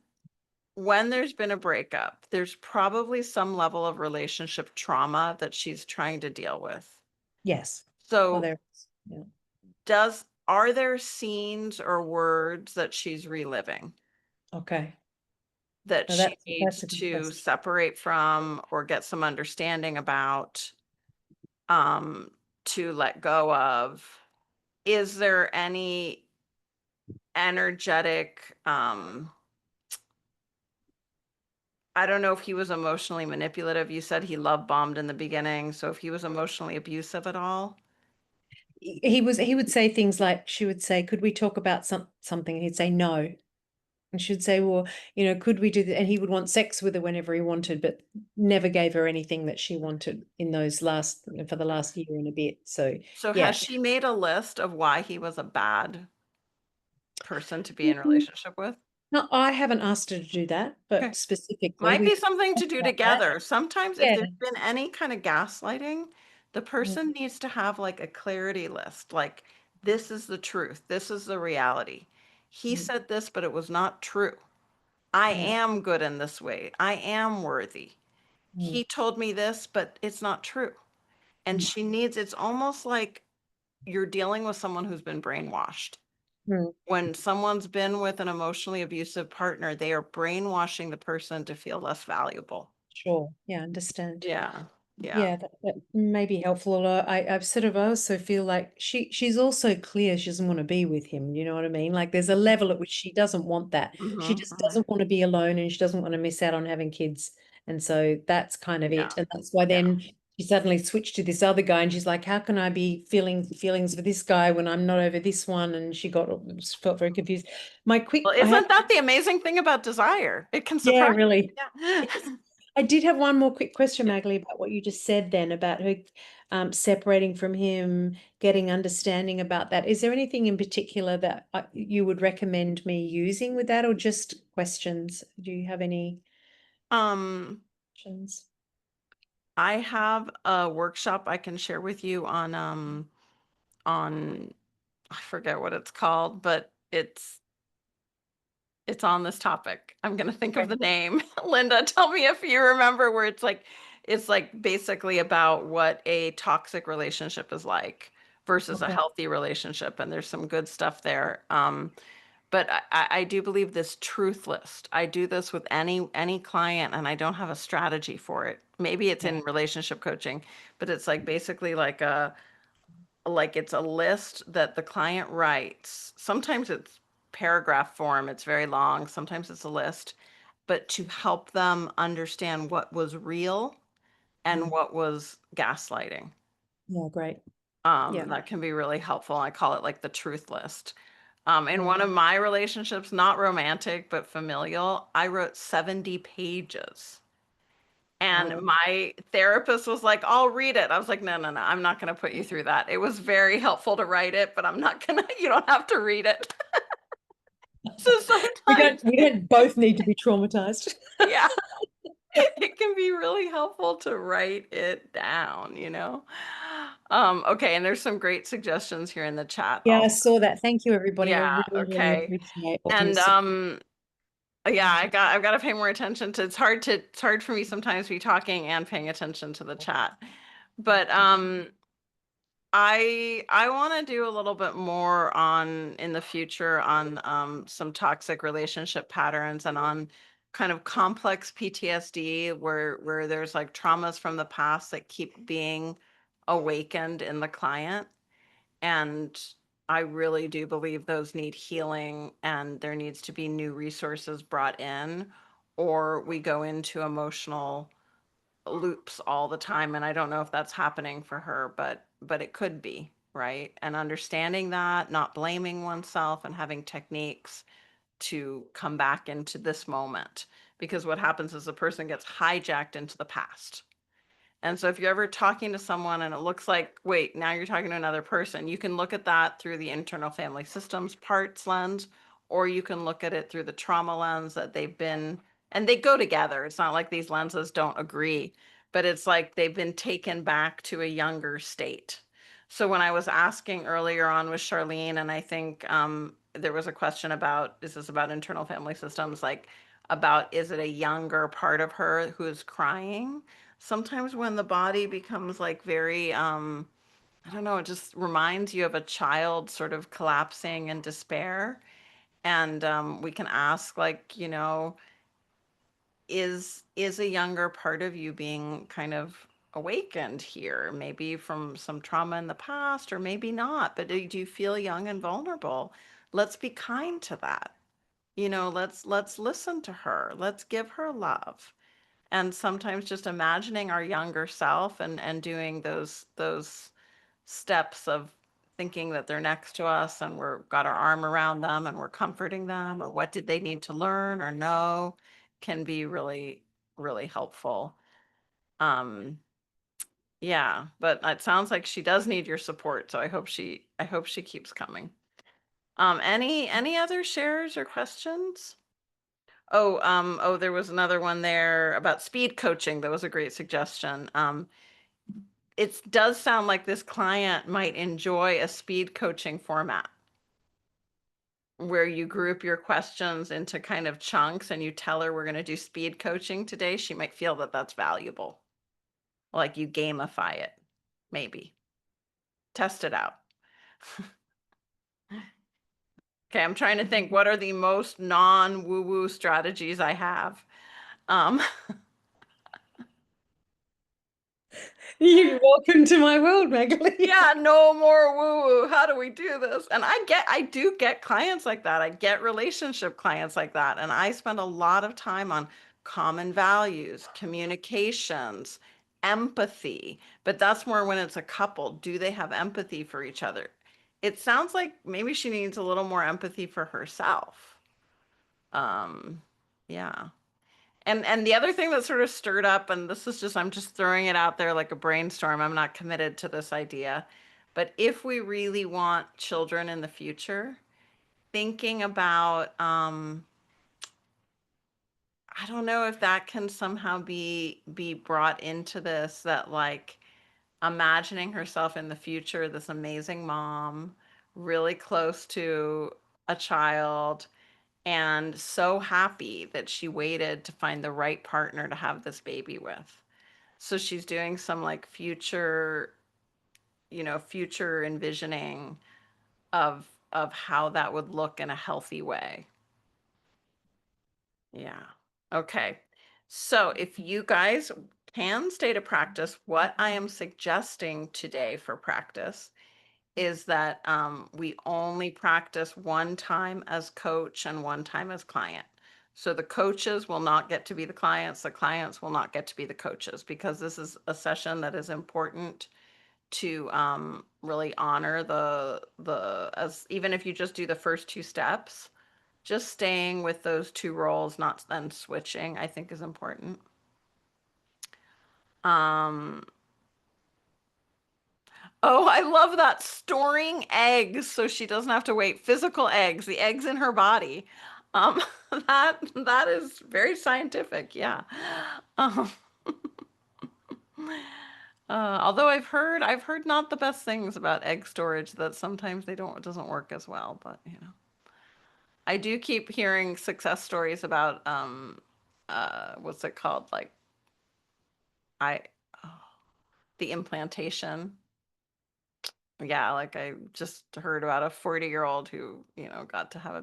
there's been a breakup, there's probably some level of relationship trauma that she's trying to deal with. yes. So There yeah. Are there scenes or words that she's reliving Okay. that Now she that's needs a good to question. separate from or get some understanding about, to let go of? Is there any energetic, I don't know if he was emotionally manipulative. You said he love bombed in the beginning, so if he was emotionally abusive at all? He would say things like, she would say, could we talk about something? And he'd say no. And she'd say, well, could we do that? And he would want sex with her whenever he wanted, but never gave her anything that she wanted in those for the last year and a bit. So yeah. Has she made a list of why he was a bad person to be in a relationship with? No, I haven't asked her to do that, but Okay. specifically, Might we be something to do about that. together. Sometimes if Yeah. there's been any kind of gaslighting, the person needs to have like a clarity list, like this is the truth, this is the reality. He said this, but it was not true. I am good in this way. I am worthy. He told me this, but it's not true. And it's almost like you're dealing with someone who's been brainwashed. When someone's been with an emotionally abusive partner, they are brainwashing the person to feel less valuable. Sure. Yeah, understand. Yeah. Yeah, that may be helpful. Although I also feel like she's also clear she doesn't want to be with him. You know what I mean? Like there's a level at which she doesn't want that. She just doesn't want to be alone, and she doesn't want to miss out on having kids. And so that's kind of it. And that's why then she suddenly switched to this other guy, and she's like, how can I be feeling feelings for this guy when I'm not over this one? And she felt very confused. My quick, Well, I have, isn't that the amazing thing about desire? It can yeah, surprise. really. Yeah. Yes. I did have one more quick question, Magali, about what you just said then about her separating from him, getting understanding about that. Is there anything in particular that you would recommend me using with that, or just questions? Do you have any questions? I have a workshop I can share with you on I forget what it's called, but it's on this topic. I'm gonna think of the name. Linda, tell me if you remember, where it's like basically about what a toxic relationship is like versus a Okay. healthy relationship, and there's some good stuff there. But I do believe this truth list. I do this with any client, and I don't have a strategy for it. Maybe it's in relationship coaching, but it's like basically like it's a list that the client writes. Sometimes it's paragraph form, it's very long. Sometimes it's a list, but to help them understand what was real and what was gaslighting. Yeah, great. That can be really helpful. I call it like the truth list. In Yeah. one of my relationships, not romantic, but familial, I wrote 70 pages. And Wow. my therapist was like, I'll read it. I was like, no, no, no, I'm not going to put you through that. It was very helpful to write it, but I'm not going to, you don't have to read it. So sometimes, We don't both need to be traumatized. yeah, it can be really helpful to write it down, Okay, and there's some great suggestions here in the chat Yeah, I also. saw that. Thank you, everybody. I Yeah, really, really okay. appreciate all And these. yeah, I've got to pay more attention to, it's hard for me sometimes to be talking and paying attention to the chat. But I want to do a little bit more on in the future on some toxic relationship patterns and on kind of complex PTSD where there's like traumas from the past that keep being awakened in the client. And I really do believe those need healing, and there needs to be new resources brought in, or we go into emotional loops all the time. And I don't know if that's happening for her, but it could be, right? And understanding that, not blaming oneself, and having techniques to come back into this moment. Because what happens is the person gets hijacked into the past. And so if you're ever talking to someone and it looks like, wait, now you're talking to another person, you can look at that through the internal family systems parts lens, or you can look at it through the trauma lens that they've been, and they go together. It's not like these lenses don't agree, but it's like they've been taken back to a younger state. So when I was asking earlier on with Charlene, and I think there was a question about, is this about internal family systems, like about, is it a younger part of her who's crying? Sometimes when the body becomes like very I don't know, it just reminds you of a child sort of collapsing in despair. And we can ask, like, is a younger part of you being kind of awakened here, maybe from some trauma in the past, or maybe not, but do you feel young and vulnerable? Let's be kind to that. Let's listen to her. Let's give her love. And sometimes just imagining our younger self and doing those steps of thinking that they're next to us and we're got our arm around them and we're comforting them, or what did they need to learn or know, can be really, really helpful. Yeah, but it sounds like she does need your support, so I hope she keeps coming. Any other shares or questions? Oh, there was another one there about speed coaching. That was a great suggestion. It does sound like this client might enjoy a speed coaching format where you group your questions into kind of chunks and you tell her we're going to do speed coaching today. She might feel that that's valuable. Like you gamify it, maybe. Test it out. Okay, I'm trying to think, what are the most non-woo-woo strategies I have? You're welcome to my world, Magali. Yeah, no more woo-woo. How do we do this? And I do get clients like that. I get relationship clients like that. And I spend a lot of time on common values, communications, empathy, but that's more when it's a couple. Do they have empathy for each other? It sounds like maybe she needs a little more empathy for herself. Yeah. And the other thing that sort of stirred up, and this is just, I'm just throwing it out there like a brainstorm. I'm not committed to this idea, but if we really want children in the future, thinking about, I don't know if that can somehow be brought into this, that like imagining herself in the future, this amazing mom, really close to a child, and so happy that she waited to find the right partner to have this baby with. So she's doing some like future, future envisioning of how that would look in a healthy way. Yeah. Okay. So if you guys can stay to practice, what I am suggesting today for practice is that we only practice one time as coach and one time as client. So the coaches will not get to be the clients will not get to be the coaches, because this is a session that is important to really honor as even if you just do the first two steps, just staying with those two roles, not then switching, I think is important. Oh, I love that. Storing eggs so she doesn't have to wait. Physical eggs, the eggs in her body. Um, that is very scientific. Yeah. Um, although I've heard not the best things about egg storage, that sometimes it doesn't work as well, but I do keep hearing success stories about what's it called? Like I oh, the implantation. Yeah, like I just heard about a 40-year-old who, got to have a